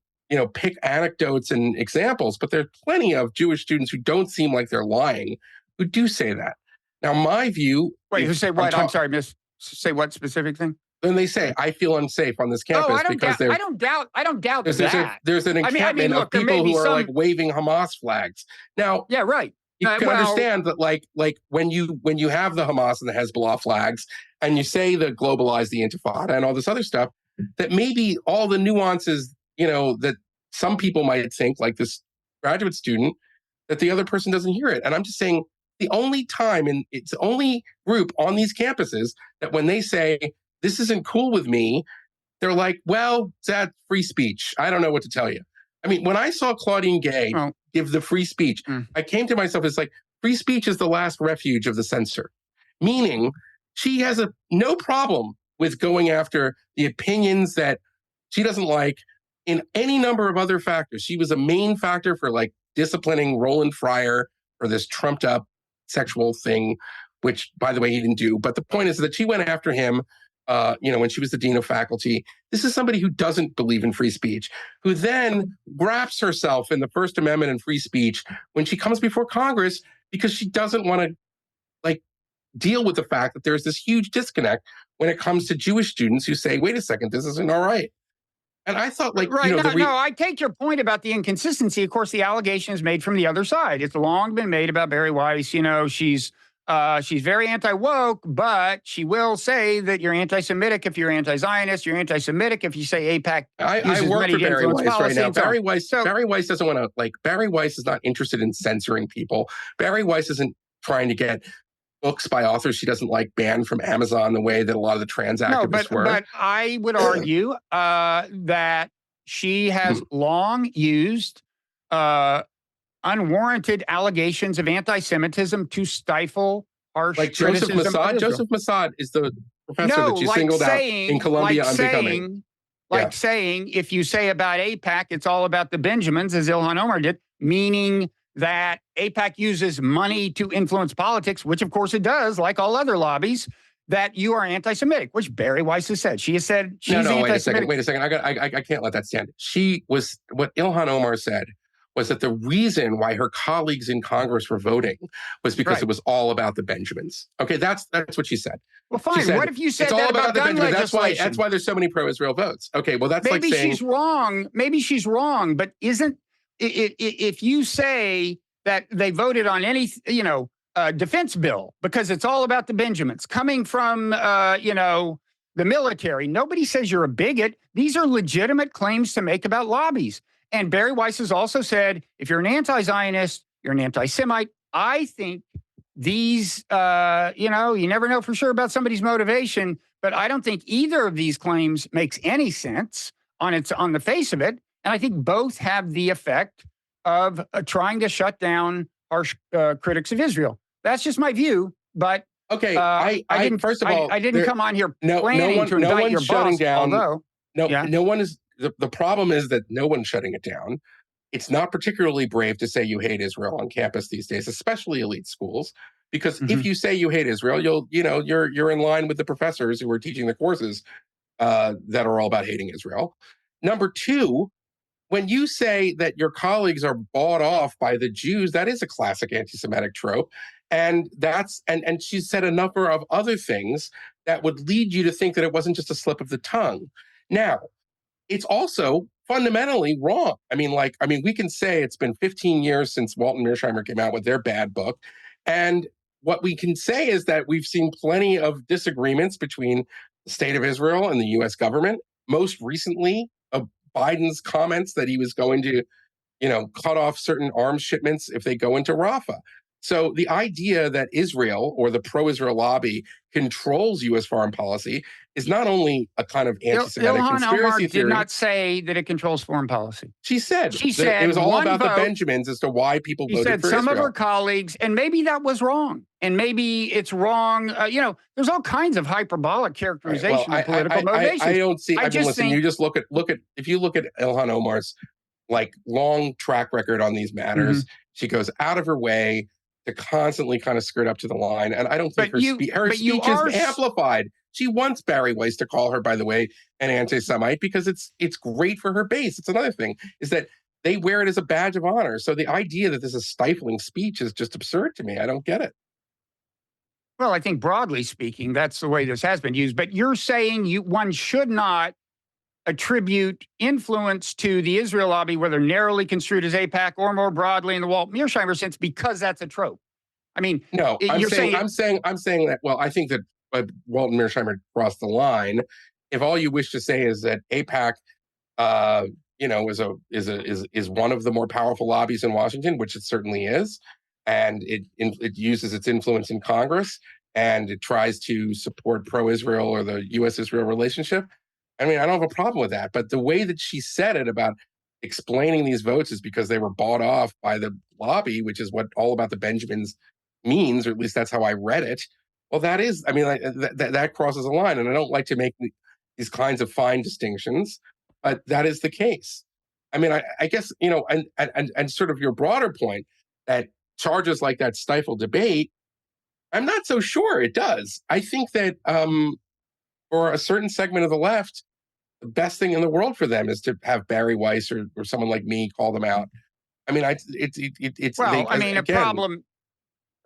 pick anecdotes and examples, but there's plenty of Jewish students who don't seem like they're lying, who do say that. Now, my view. Wait, who say what? I'm sorry, miss. Say what specific thing? Then they say, I feel unsafe on this campus because I don't doubt there's that. There's an encampment of people who are waving Hamas flags. Now, yeah, right. you can well, understand that like when you have the Hamas and the Hezbollah flags and you say the globalize the Intifada and all this other stuff, that maybe all the nuances, that some people might think, like this graduate student, that the other person doesn't hear it. And I'm just saying the only time, and it's the only group on these campuses that when they say this isn't cool with me, they're like, well, that's free speech. I don't know what to tell you. I mean, when I saw Claudine Gay well, give the free speech, I came to myself, it's like, free speech is the last refuge of the censor, meaning she has no problem with going after the opinions that she doesn't like in any number of other factors. She was a main factor for like disciplining Roland Fryer for this trumped up sexual thing, which, by the way, he didn't do. But the point is that she went after him, when she was the dean of faculty. This is somebody who doesn't believe in free speech, who then wraps herself in the First Amendment and free speech when she comes before Congress because she doesn't want to like deal with the fact that there's this huge disconnect when it comes to Jewish students who say, wait a second, this isn't all right. And I thought, like, right. No, I take your point about the inconsistency. Of course, the allegation is made from the other side. It's long been made about Bari Weiss. She's very anti-woke, but she will say that you're anti-Semitic if you're anti-Zionist. You're anti-Semitic if you say AIPAC. I work for Bari Weiss right now. Bari Weiss doesn't want to, Bari Weiss is not interested in censoring people. Bari Weiss isn't trying to get books by authors she doesn't like banned from Amazon the way that a lot of the trans activists were. But I would argue that she has long used unwarranted allegations of anti-Semitism to stifle harsh criticism. Joseph Mossad is the professor that you singled out in Columbia Unbecoming. Saying if you say about AIPAC, it's all about the Benjamins, as Ilhan Omar did, meaning that AIPAC uses money to influence politics, which of course it does, like all other lobbies, that you are anti-Semitic, which Bari Weiss has said. She has said she's anti-Semitic. Wait a second. I can't let that stand. What Ilhan Omar said was that the reason why her colleagues in Congress were voting was because it was all about the Benjamins. Okay, that's what she said. Well, fine. Said, what if you said it's that all about the gun Benjamins? legislation? That's why there's so many pro-Israel votes. Okay, well, that's maybe like saying... she's wrong. Maybe she's wrong, but if you say that they voted on any, defense bill because it's all about the Benjamins coming from, the military, nobody says you're a bigot. These are legitimate claims to make about lobbies. And Bari Weiss has also said, if you're an anti-Zionist, you're an anti-Semite. I think these, you never know for sure about somebody's motivation, but I don't think either of these claims makes any sense on the face of it. And I think both have the effect of trying to shut down harsh critics of Israel. That's just my view. But okay, I didn't. First of all, I didn't come on here planning to indict your boss. Although, no one is. The problem is that no one's shutting it down. It's not particularly brave to say you hate Israel on campus these days, especially elite schools, because if you say you hate Israel, you're in line with the professors who are teaching the courses that are all about hating Israel. Number two, when you say that your colleagues are bought off by the Jews, that is a classic anti-Semitic trope. And and she said a number of other things that would lead you to think that it wasn't just a slip of the tongue. Now, it's also fundamentally wrong. I mean, we can say it's been 15 years since Walton Mearsheimer came out with their bad book. And what we can say is that we've seen plenty of disagreements between the state of Israel and the US government. Most recently, Biden's comments that he was going to, cut off certain arms shipments if they go into Rafah. So the idea that Israel or the pro-Israel lobby controls U.S. foreign policy is not only a kind of anti-Semitic conspiracy theory. Did not say that it controls foreign policy. She said it was all about the Benjamins as to why people voted for Israel. She said some of her colleagues, and maybe that was wrong, and maybe it's wrong. There's all kinds of hyperbolic characterization of political motivations. I don't see. Listen, you just look at if you look at Ilhan Omar's long track record on these matters, she goes out of her way to constantly kind of skirt up to the line. And I don't think her speech is amplified. She wants Bari Weiss to call her, by the way, an anti-Semite because it's great for her base. It's another thing is that they wear it as a badge of honor. So the idea that this is stifling speech is just absurd to me. I don't get it. Well, I think broadly speaking, that's the way this has been used. But you're saying one should not attribute influence to the Israel lobby, whether narrowly construed as AIPAC or more broadly in the Walt Mearsheimer sense, because that's a trope. I mean, No, you're saying I'm saying that. Well, I think that Walton Mearsheimer crossed the line. If all you wish to say is that AIPAC, is one of the more powerful lobbies in Washington, which it certainly is, and it uses its influence in Congress, and it tries to support pro-Israel or the U.S.-Israel relationship. I mean, I don't have a problem with that. But the way that she said it about explaining these votes is because they were bought off by the lobby, which is what All About the Benjamins means, or at least that's how I read it. Well, that is, I mean, that crosses a line, and I don't like to make these kinds of fine distinctions, but that is the case. I mean, I guess, and sort of your broader point that charges like that stifle debate, I'm not so sure it does. I think that for a certain segment of the left, the best thing in the world for them is to have Bari Weiss or someone like me call them out. I mean, the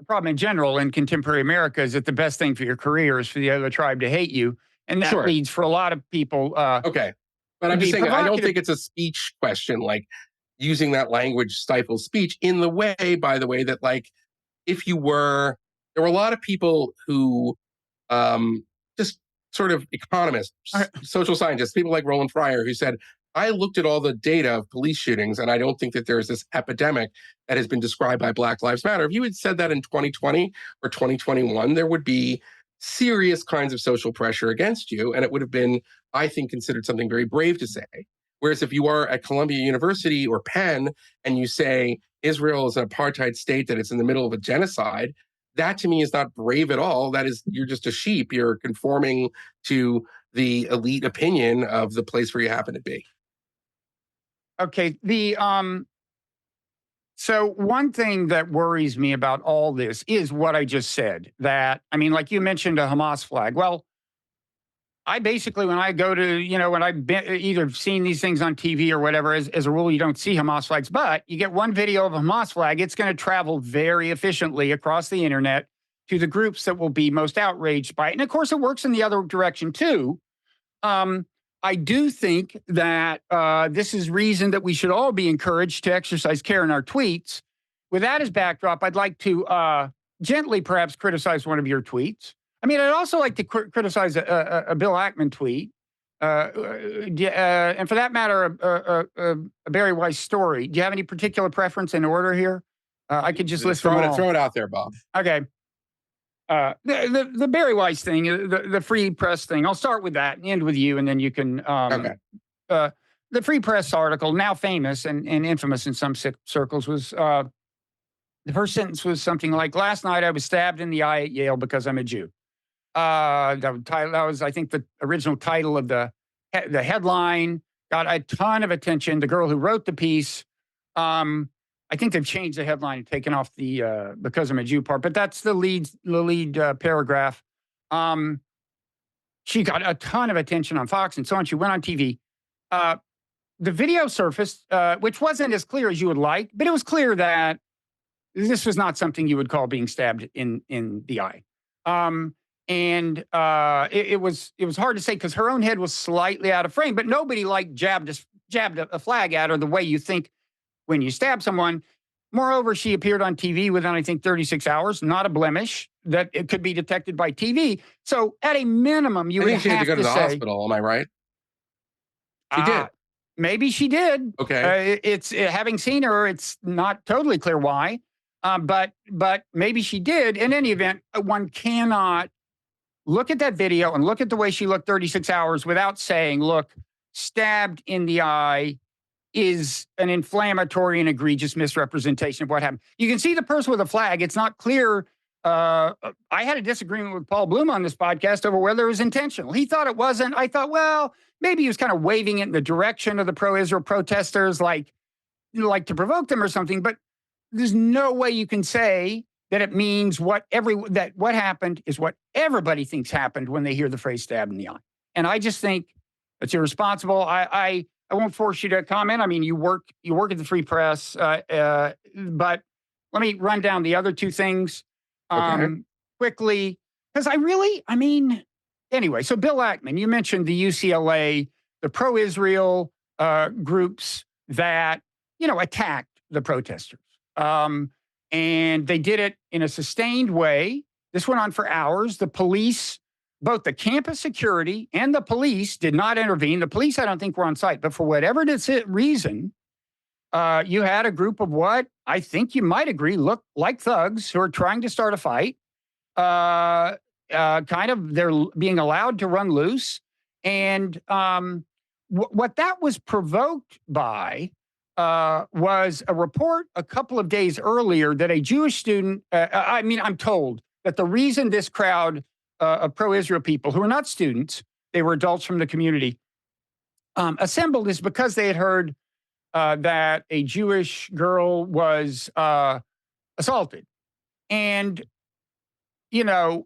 problem in general in contemporary America is that the best thing for your career is for the other tribe to hate you. And that Sure. leads for a lot of people. Okay. But I'm just saying, I don't think it's a speech question, like using that language stifles speech in the way, by the way, that like, if there were a lot of people who just sort of economists, social scientists, people like Roland Fryer, who said, I looked at all the data of police shootings, and I don't think that there's this epidemic that has been described by Black Lives Matter. If you had said that in 2020 or 2021, there would be serious kinds of social pressure against you, and it would have been, I think, considered something very brave to say. Whereas if you are at Columbia University or Penn and you say Israel is an apartheid state, that it's in the middle of a genocide, that to me is not brave at all. That is, you're just a sheep. You're conforming to the elite opinion of the place where you happen to be. Okay. So one thing that worries me about all this is what I just said, that, I mean, like you mentioned a Hamas flag. Well, I basically, when I go to, when I've either seen these things on TV or whatever, as a rule, you don't see Hamas flags, but you get one video of a Hamas flag, it's going to travel very efficiently across the internet to the groups that will be most outraged by it. And of course, it works in the other direction too. I do think that this is reason that we should all be encouraged to exercise care in our tweets. With that as backdrop, I'd like to gently perhaps criticize one of your tweets. I mean, I'd also like to criticize a Bill Ackman tweet. And for that matter, a Bari Weiss story. Do you have any particular preference in order here? I could just list them all. Throw it out there, Bob. Okay. The Bari Weiss thing, the free press thing, I'll start with that and end with you, and then you can. Okay. The free press article, now famous and infamous in some circles, was the first sentence was something like, "Last night I was stabbed in the eye at Yale because I'm a Jew." That was, I think, the original title of the headline. Got a ton of attention. The girl who wrote the piece. I think they've changed the headline and taken off the "because I'm a Jew" part, but that's the lead paragraph. She got a ton of attention on Fox and so on. She went on TV. The video surfaced, which wasn't as clear as you would like, but it was clear that this was not something you would call being stabbed in the eye. And it was hard to say because her own head was slightly out of frame, but nobody jabbed a flag at her the way you think when you stab someone. Moreover, she appeared on TV within, I think, 36 hours, not a blemish that it could be detected by TV. So at a minimum, you would have to say. I think she had to go to the hospital. Am I right? She did. Maybe she did. Okay. Having seen her, it's not totally clear why. But maybe she did. In any event, one cannot look at that video and look at the way she looked 36 hours without saying, look, stabbed in the eye is an inflammatory and egregious misrepresentation of what happened. You can see the person with a flag. It's not clear. I had a disagreement with Paul Bloom on this podcast over whether it was intentional. He thought it wasn't. I thought, well, maybe he was kind of waving it in the direction of the pro-Israel protesters, like to provoke them or something. But there's no way you can say that it means what happened is what everybody thinks happened when they hear the phrase "stabbed in the eye." And I just think it's irresponsible. I won't force you to comment. I mean, you work at the Free Press, but let me run down the other two things quickly, because anyway. So Bill Ackman, you mentioned the UCLA the pro-Israel groups that, attacked the protesters. And they did it in a sustained way. This went on for hours. The police, both the campus security and the police, did not intervene. The police, I don't think, were on site. But for whatever reason, you had a group of what I think you might agree look like thugs who are trying to start a fight. They're being allowed to run loose. And what that was provoked by was a report a couple of days earlier that a Jewish student, I'm told that the reason this crowd of pro-Israel people, who are not students, they were adults from the community, assembled is because they had heard that a Jewish girl was assaulted. And, and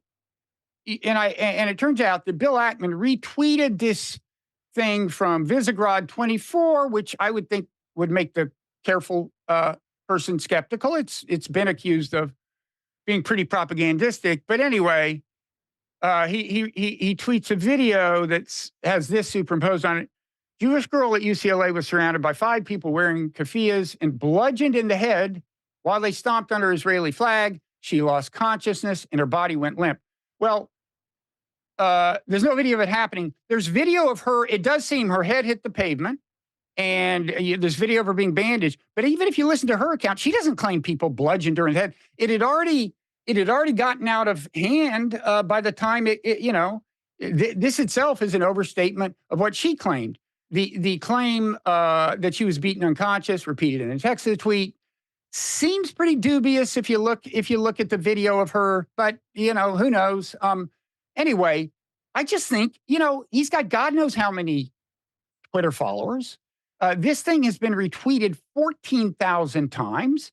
it turns out that Bill Ackman retweeted this thing from Visegrad 24, which I would think would make the careful person skeptical. It's been accused of being pretty propagandistic, but anyway, he tweets a video that has this superimposed on it. Jewish girl at UCLA was surrounded by 5 people wearing keffiyehs and bludgeoned in the head while they stomped under Israeli flag. She lost consciousness and her body went limp. Well, there's no video of it happening. There's video of her. It does seem her head hit the pavement, and there's video of her being bandaged. But even if you listen to her account, she doesn't claim people bludgeoned her in the head. It had already gotten out of hand by the time this itself is an overstatement of what she claimed. The claim that she was beaten unconscious, repeated in a text tweet, seems pretty dubious if you look at the video of her. But who knows? Anyway, I just think he's got God knows how many Twitter followers. This thing has been retweeted 14,000 times,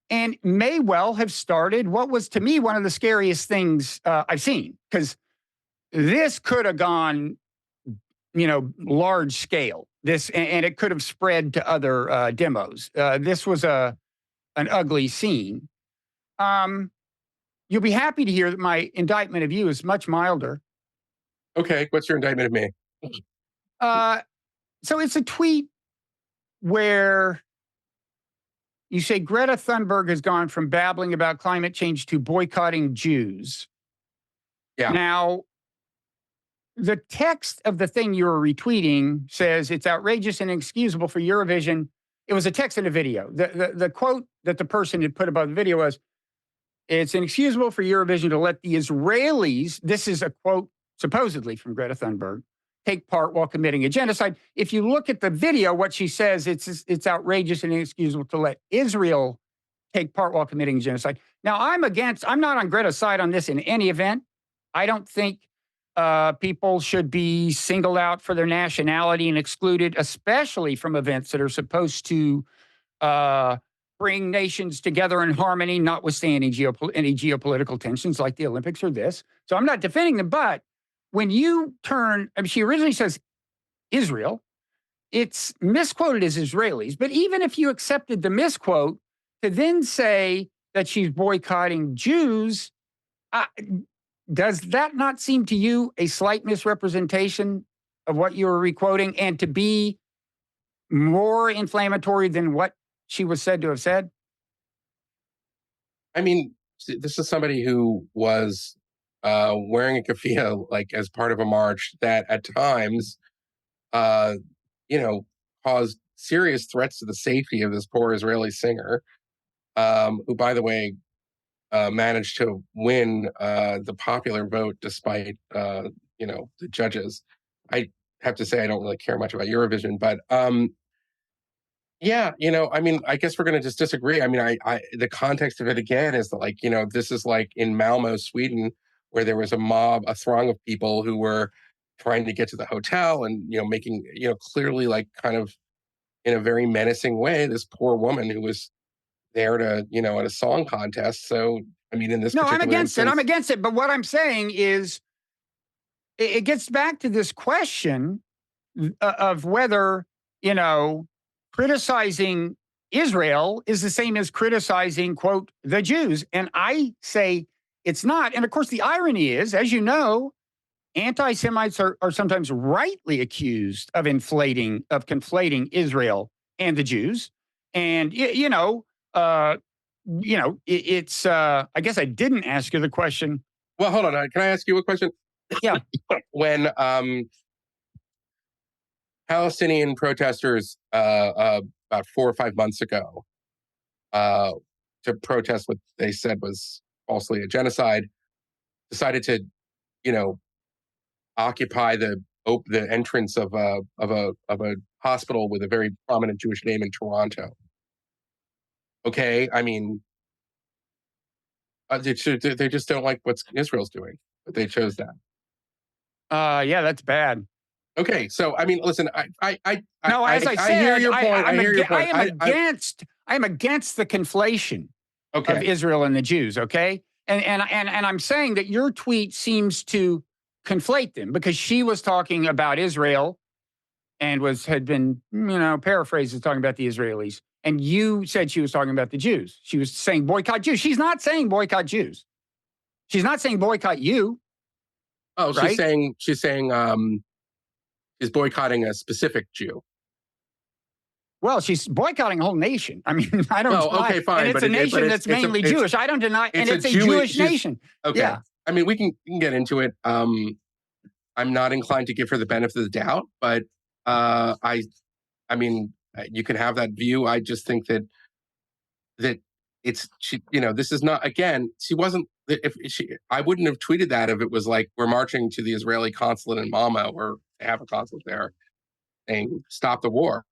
and may well have started what was to me one of the scariest things I've seen, because this could have gone large scale. And it could have spread to other demos. This was an ugly scene. You'll be happy to hear that my indictment of you is much milder. Okay, what's your indictment of me? So it's a tweet where you say Greta Thunberg has gone from babbling about climate change to boycotting Jews. Yeah. Now, the text of the thing you were retweeting says it's outrageous and inexcusable for Eurovision. It was a text and a video. The quote that the person had put above the video was, it's inexcusable for Eurovision to let the Israelis, this is a quote supposedly from Greta Thunberg, take part while committing a genocide. If you look at the video, what she says, it's outrageous and inexcusable to let Israel take part while committing genocide. Now, I'm not on Greta's side on this in any event. I don't think people should be singled out for their nationality and excluded, especially from events that are supposed to bring nations together in harmony, notwithstanding any geopolitical tensions like the Olympics or this. So I'm not defending them, but when you turn, she originally says Israel, it's misquoted as Israelis, but even if you accepted the misquote, to then say that she's boycotting Jews, does that not seem to you a slight misrepresentation of what you were requoting, and to be more inflammatory than what she was said to have said? I mean, this is somebody who was wearing a keffiyeh like as part of a march that at times, caused serious threats to the safety of this poor Israeli singer, who, by the way, managed to win the popular vote despite, the judges. I have to say I don't really care much about Eurovision, but I guess we're going to just disagree. I mean, the context of it again is that, this is like in Malmo, Sweden, where there was a throng of people who were trying to get to the hotel and, making, clearly kind of in a very menacing way, this poor woman who was there to, at a song contest. So, I mean, in this No, particular I'm against it. But what I'm saying is it gets back to this question of whether, criticizing Israel is the same as criticizing, quote, the Jews. And I say it's not. And of course, the irony is, as you know, anti-Semites are sometimes rightly accused of conflating Israel and the Jews. And, it's, I guess I didn't ask you the question. Well, hold on. Can I ask you a question? Yeah. When Palestinian protesters about 4 or 5 months ago uh, to protest what they said was falsely a genocide, decided to, you know, occupy the entrance of a hospital with a very prominent Jewish name in Toronto. Okay, I mean, they just don't like what Israel's doing, but they chose that. Yeah, that's bad. Okay, so I mean, listen, No, as I I hear said, your point. I hear your point. I am against the conflation of Okay, Israel and the Jews. Okay, and I'm saying that your tweet seems to conflate them because she was talking about Israel and had been paraphrased as talking about the Israelis, and you said she was talking about the Jews. She was saying boycott Jews. She's not saying boycott Jews. She's not saying boycott you. oh, Right? she's saying is boycotting a specific Jew. Well, she's boycotting a whole nation. I mean, I don't Oh, deny, okay, and fine, it's but a nation that's mainly Jewish. I don't deny, and it's a it's a Jewish. Jewish nation. Okay, Yeah. I mean, we can get into it. I'm not inclined to give her the benefit of the doubt, but I mean, you can have that view. I just think that this is not, again, she wasn't, if she, I wouldn't have tweeted that if it was like we're marching to the Israeli consulate in Malmo, or they have a consulate there, saying stop the war.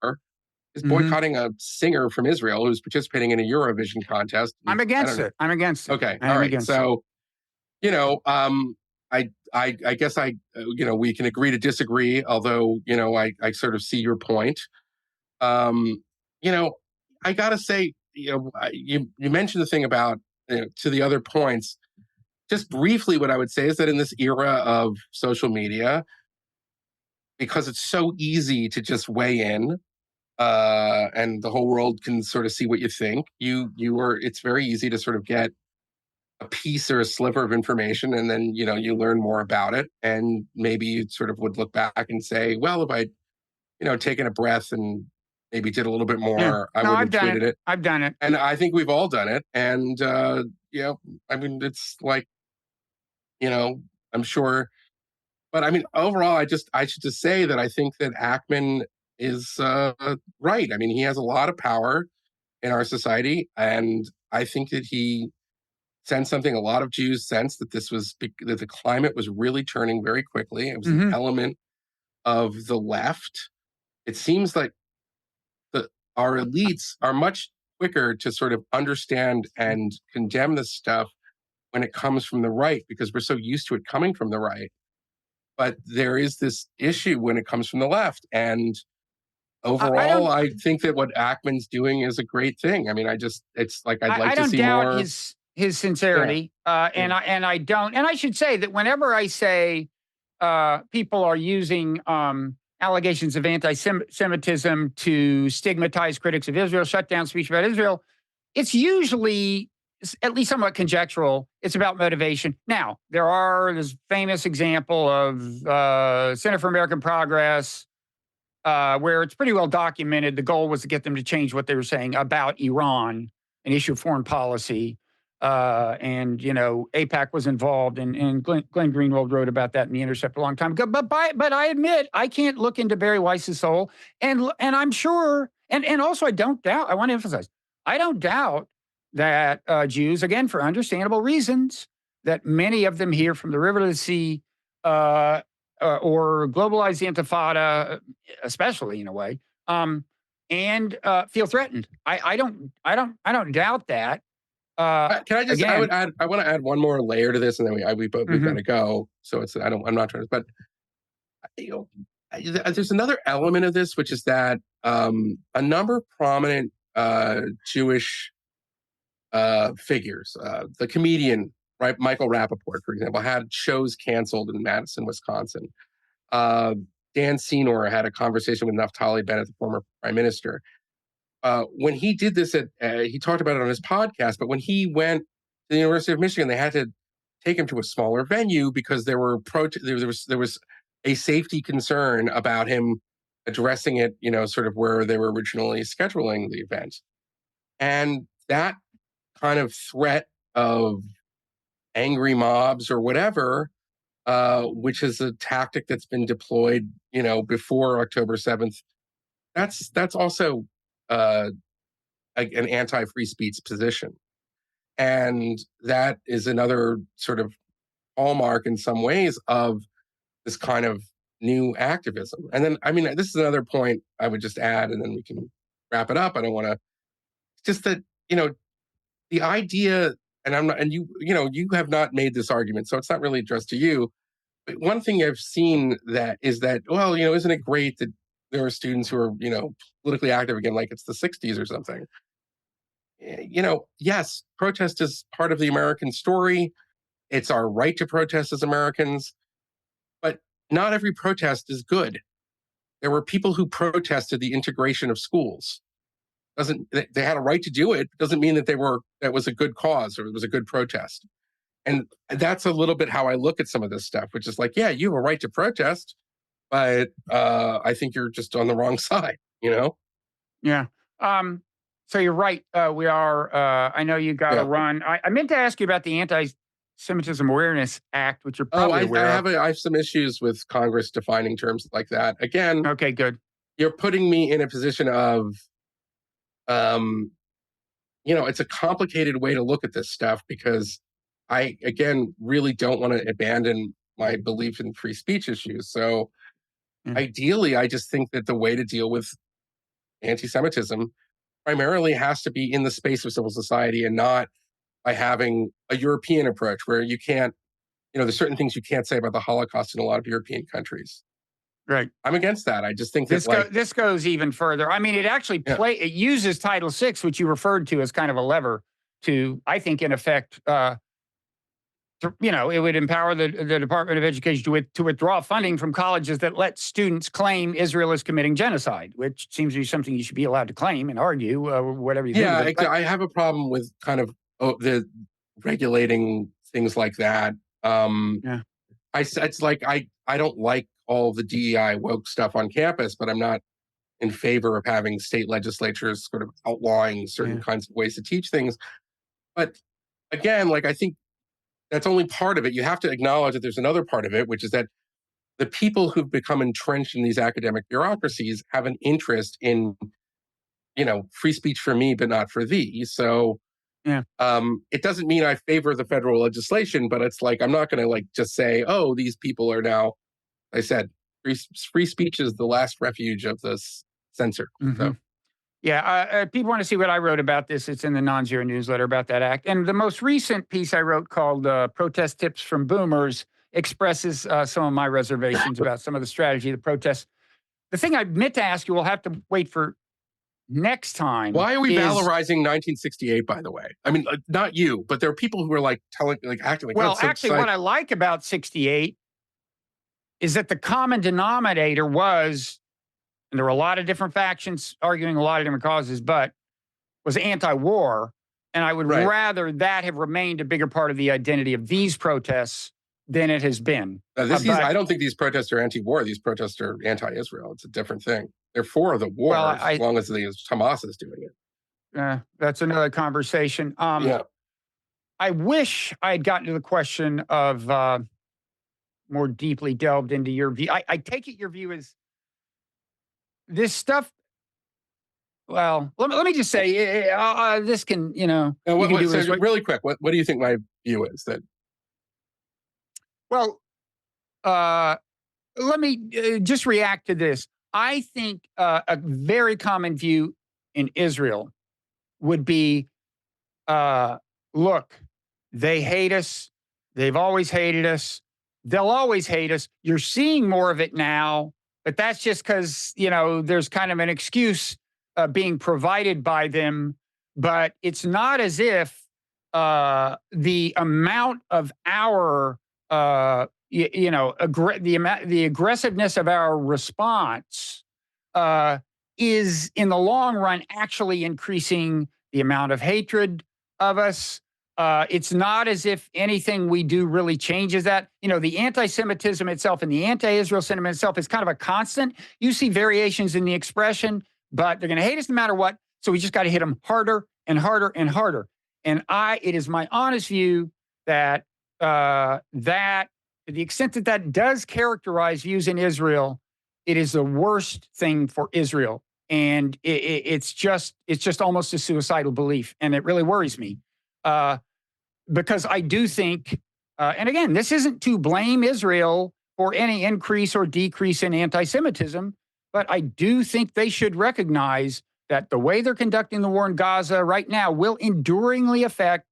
Is Mhm. boycotting a singer from Israel who's participating in a Eurovision contest. I'm I don't against know. it. I'm against it. Okay, I all am right. against it. So, I guess we can agree to disagree. Although, I sort of see your point. Um, I gotta say, you mentioned the thing about, to the other points. Just briefly, what I would say is that in this era of social media, because it's so easy to just weigh in, and the whole world can sort of see what you think. It's very easy to sort of get a piece or a sliver of information, and then you learn more about it, and maybe you sort of would look back and say, well, if I taken a breath and maybe did a little bit Yeah. more, I No, wouldn't I've have done tweeted it. it. I've done it. And I think we've all done it. And I mean, it's like, I'm sure. But I mean, overall, I should just say that I think that Ackman is right. I mean, he has a lot of power in our society, and I think that he sensed something a lot of Jews sensed, that that the climate was really turning very quickly. It was an Hmm. element of the left. It seems like our elites are much quicker to sort of understand and condemn this stuff when it comes from the right, because we're so used to it coming from the right. But there is this issue when it comes from the left. And I overall, don't. I think that what Ackman's doing is a great thing. I mean, it's like I'd like I to don't see doubt more. his Yeah, sincerity, yeah. and I don't. And I should say that whenever I say people are using allegations of anti-Semitism to stigmatize critics of Israel, shut down speech about Israel, it's usually at least somewhat conjectural. It's about motivation. Now, there's famous example of Center for American Progress, where it's pretty well documented. The goal was to get them to change what they were saying about Iran, an issue of foreign policy. And AIPAC was involved, and Glenn Greenwald wrote about that in The Intercept a long time ago. But I admit I can't look into Bari Weiss's soul, and I'm sure, and also I don't doubt. I want to emphasize, I don't doubt that Jews, again for understandable reasons, that many of them here from the river to the sea, or globalized Intifada, especially in a way, and feel threatened. I don't doubt that. Can I just? Again, I want to add one more layer to this, and then we've got mhm. to go. So I'm not trying to. But there's another element of this, which is that a number of prominent Jewish figures, the comedian, right, Michael Rappaport, for example, had shows canceled in Madison, Wisconsin. Dan Senor had a conversation with Naftali Bennett, the former prime minister. When he did this, he talked about it on his podcast. But when he went to the University of Michigan, they had to take him to a smaller venue because there was a safety concern about him addressing it, sort of where they were originally scheduling the event. And that kind of threat of angry mobs or whatever, which is a tactic that's been deployed, before October 7th. That's also an anti-free speech position. And that is another sort of hallmark in some ways of this kind of new activism. And then, I mean, this is another point I would just add, and then we can wrap it up. I don't want to, just that, the idea, and I'm not, and you have not made this argument, so it's not really addressed to you. But one thing I've seen that is that, well, isn't it great that there are students who are, politically active again, like it's the 60s or something? Yes, protest is part of the American story. It's our right to protest as Americans, but not every protest is good. There were people who protested the integration of schools. They had a right to do it. Doesn't mean that was a good cause or it was a good protest. And that's a little bit how I look at some of this stuff, which is like, yeah, you have a right to protest, but I think you're just on the wrong side, Yeah. So you're right. We are. I know you got to run. I meant to ask you about the Antisemitism Awareness Act, which you're probably aware of. I have some issues with Congress defining terms like that. Again, okay, good. You're putting me in a position of, it's a complicated way to look at this stuff because I, again, really don't want to abandon my belief in free speech issues. So ideally, I just think that the way to deal with anti-Semitism primarily has to be in the space of civil society and not by having a European approach where you can't, there's certain things you can't say about the Holocaust in a lot of European countries. Right. I'm against that. I just think this goes even further. I mean, it actually it uses Title VI, which you referred to as kind of a lever to, I think, in effect, it would empower the Department of Education to withdraw funding from colleges that let students claim Israel is committing genocide, which seems to be something you should be allowed to claim and argue, whatever you think. Yeah, I have a problem with kind of the regulating things like that. It's like I don't like all the DEI woke stuff on campus, but I'm not in favor of having state legislatures sort of outlawing certain kinds of ways to teach things. But again, I think that's only part of it. You have to acknowledge that there's another part of it, which is that the people who've become entrenched in these academic bureaucracies have an interest in, free speech for me, but not for thee. So it doesn't mean I favor the federal legislation, but it's like, I'm not going to just say, oh, these people are now, I said, free speech is the last refuge of this censor. Mm-hmm. So. Yeah, people want to see what I wrote about this. It's in the Nonzero newsletter about that act. And the most recent piece I wrote called Protest Tips from Boomers expresses some of my reservations about some of the strategy of the protests. The thing I meant to ask you, we'll have to wait for next time. Why are we valorizing 1968, by the way? I mean, not you, but there are people who are acting like... Well, actually, what I like about 68 is that the common denominator was, and there were a lot of different factions arguing a lot of different causes, but was anti-war. And I would rather that have remained a bigger part of the identity of these protests than it has been. I don't think these protests are anti-war. These protests are anti-Israel. It's a different thing. They're for the war as long as Hamas is doing it. That's another conversation. I wish I had gotten to the question of more deeply delved into your view. I take it your view is this stuff. Well, let me just say, this can, really quick, what do you think my view is? That? Well, let me just react to this. I think a very common view in Israel would be, look, they hate us. They've always hated us. They'll always hate us. You're seeing more of it now, but that's just because, there's kind of an excuse being provided by them. But it's not as if the amount of our, the aggressiveness of our response is in the long run actually increasing the amount of hatred of us. It's not as if anything we do really changes that. You know, the anti-Semitism itself and the anti-Israel sentiment itself is kind of a constant. You see variations in the expression, but they're going to hate us no matter what. So we just got to hit them harder and harder and harder. And it is my honest view that that to the extent that that does characterize views in Israel, it is the worst thing for Israel, and it's just almost a suicidal belief, and it really worries me. Uh, because I do think, and again, this isn't to blame Israel for any increase or decrease in anti Semitism, but I do think they should recognize that the way they're conducting the war in Gaza right now will enduringly affect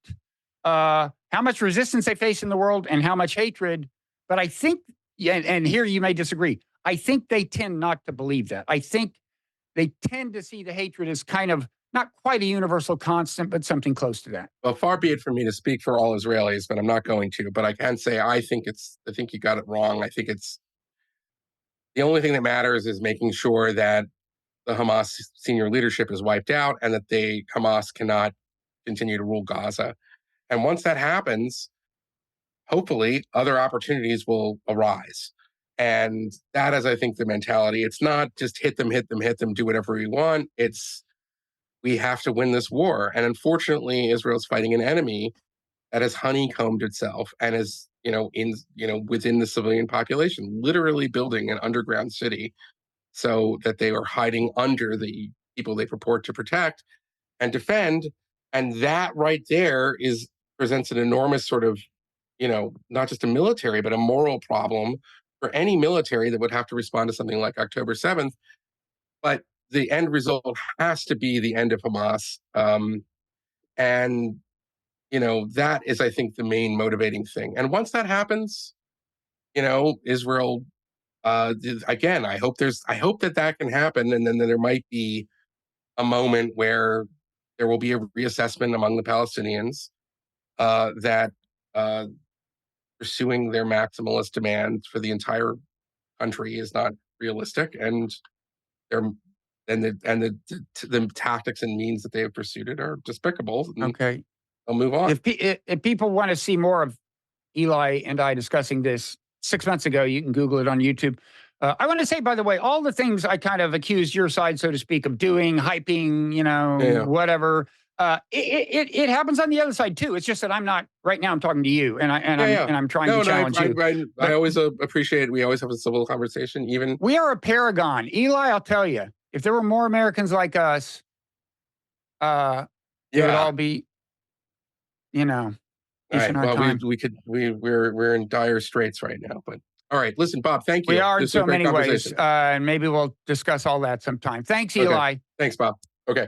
how much resistance they face in the world and how much hatred. But I think, yeah, and here you may disagree, I think they tend not to believe that. I think they tend to see the hatred as kind of not quite a universal constant, but something close to that. Well, far be it from me to speak for all Israelis, but I'm not going to. But I can say I think you got it wrong. I think it's the only thing that matters is making sure that the Hamas senior leadership is wiped out and that Hamas cannot continue to rule Gaza. And once that happens, hopefully other opportunities will arise. And that is, I think, the mentality. It's not just hit them, do whatever we want. It's we have to win this war. And unfortunately, Israel's fighting an enemy that has honeycombed itself and is, within the civilian population, literally building an underground city so that they are hiding under the people they purport to protect and defend. And that right there presents an enormous sort of, not just a military, but a moral problem for any military that would have to respond to something like October 7th. But the end result has to be the end of Hamas. And, that is, I think, the main motivating thing. And once that happens, Israel, again, I hope that can happen. And then there might be a moment where there will be a reassessment among the Palestinians that pursuing their maximalist demands for the entire country is not realistic, and the tactics and means that they have pursued it are despicable. Okay, I'll move on. If people want to see more of Eli and I discussing this 6 months ago, you can Google it on YouTube. I want to say, by the way, all the things I kind of accused your side, so to speak, of doing, hyping, whatever. It happens on the other side too. It's just that I'm not right now. I'm talking to you, and I'm trying to challenge you. I always appreciate it. We always have a civil conversation. Even we are a paragon, Eli. I'll tell you, if there were more Americans like us, it would all be, All right. Well, we're in dire straits right now. But all right, listen, Bob. Thank you. We are in so many ways, and maybe we'll discuss all that sometime. Thanks, Eli. Thanks, Bob. Okay.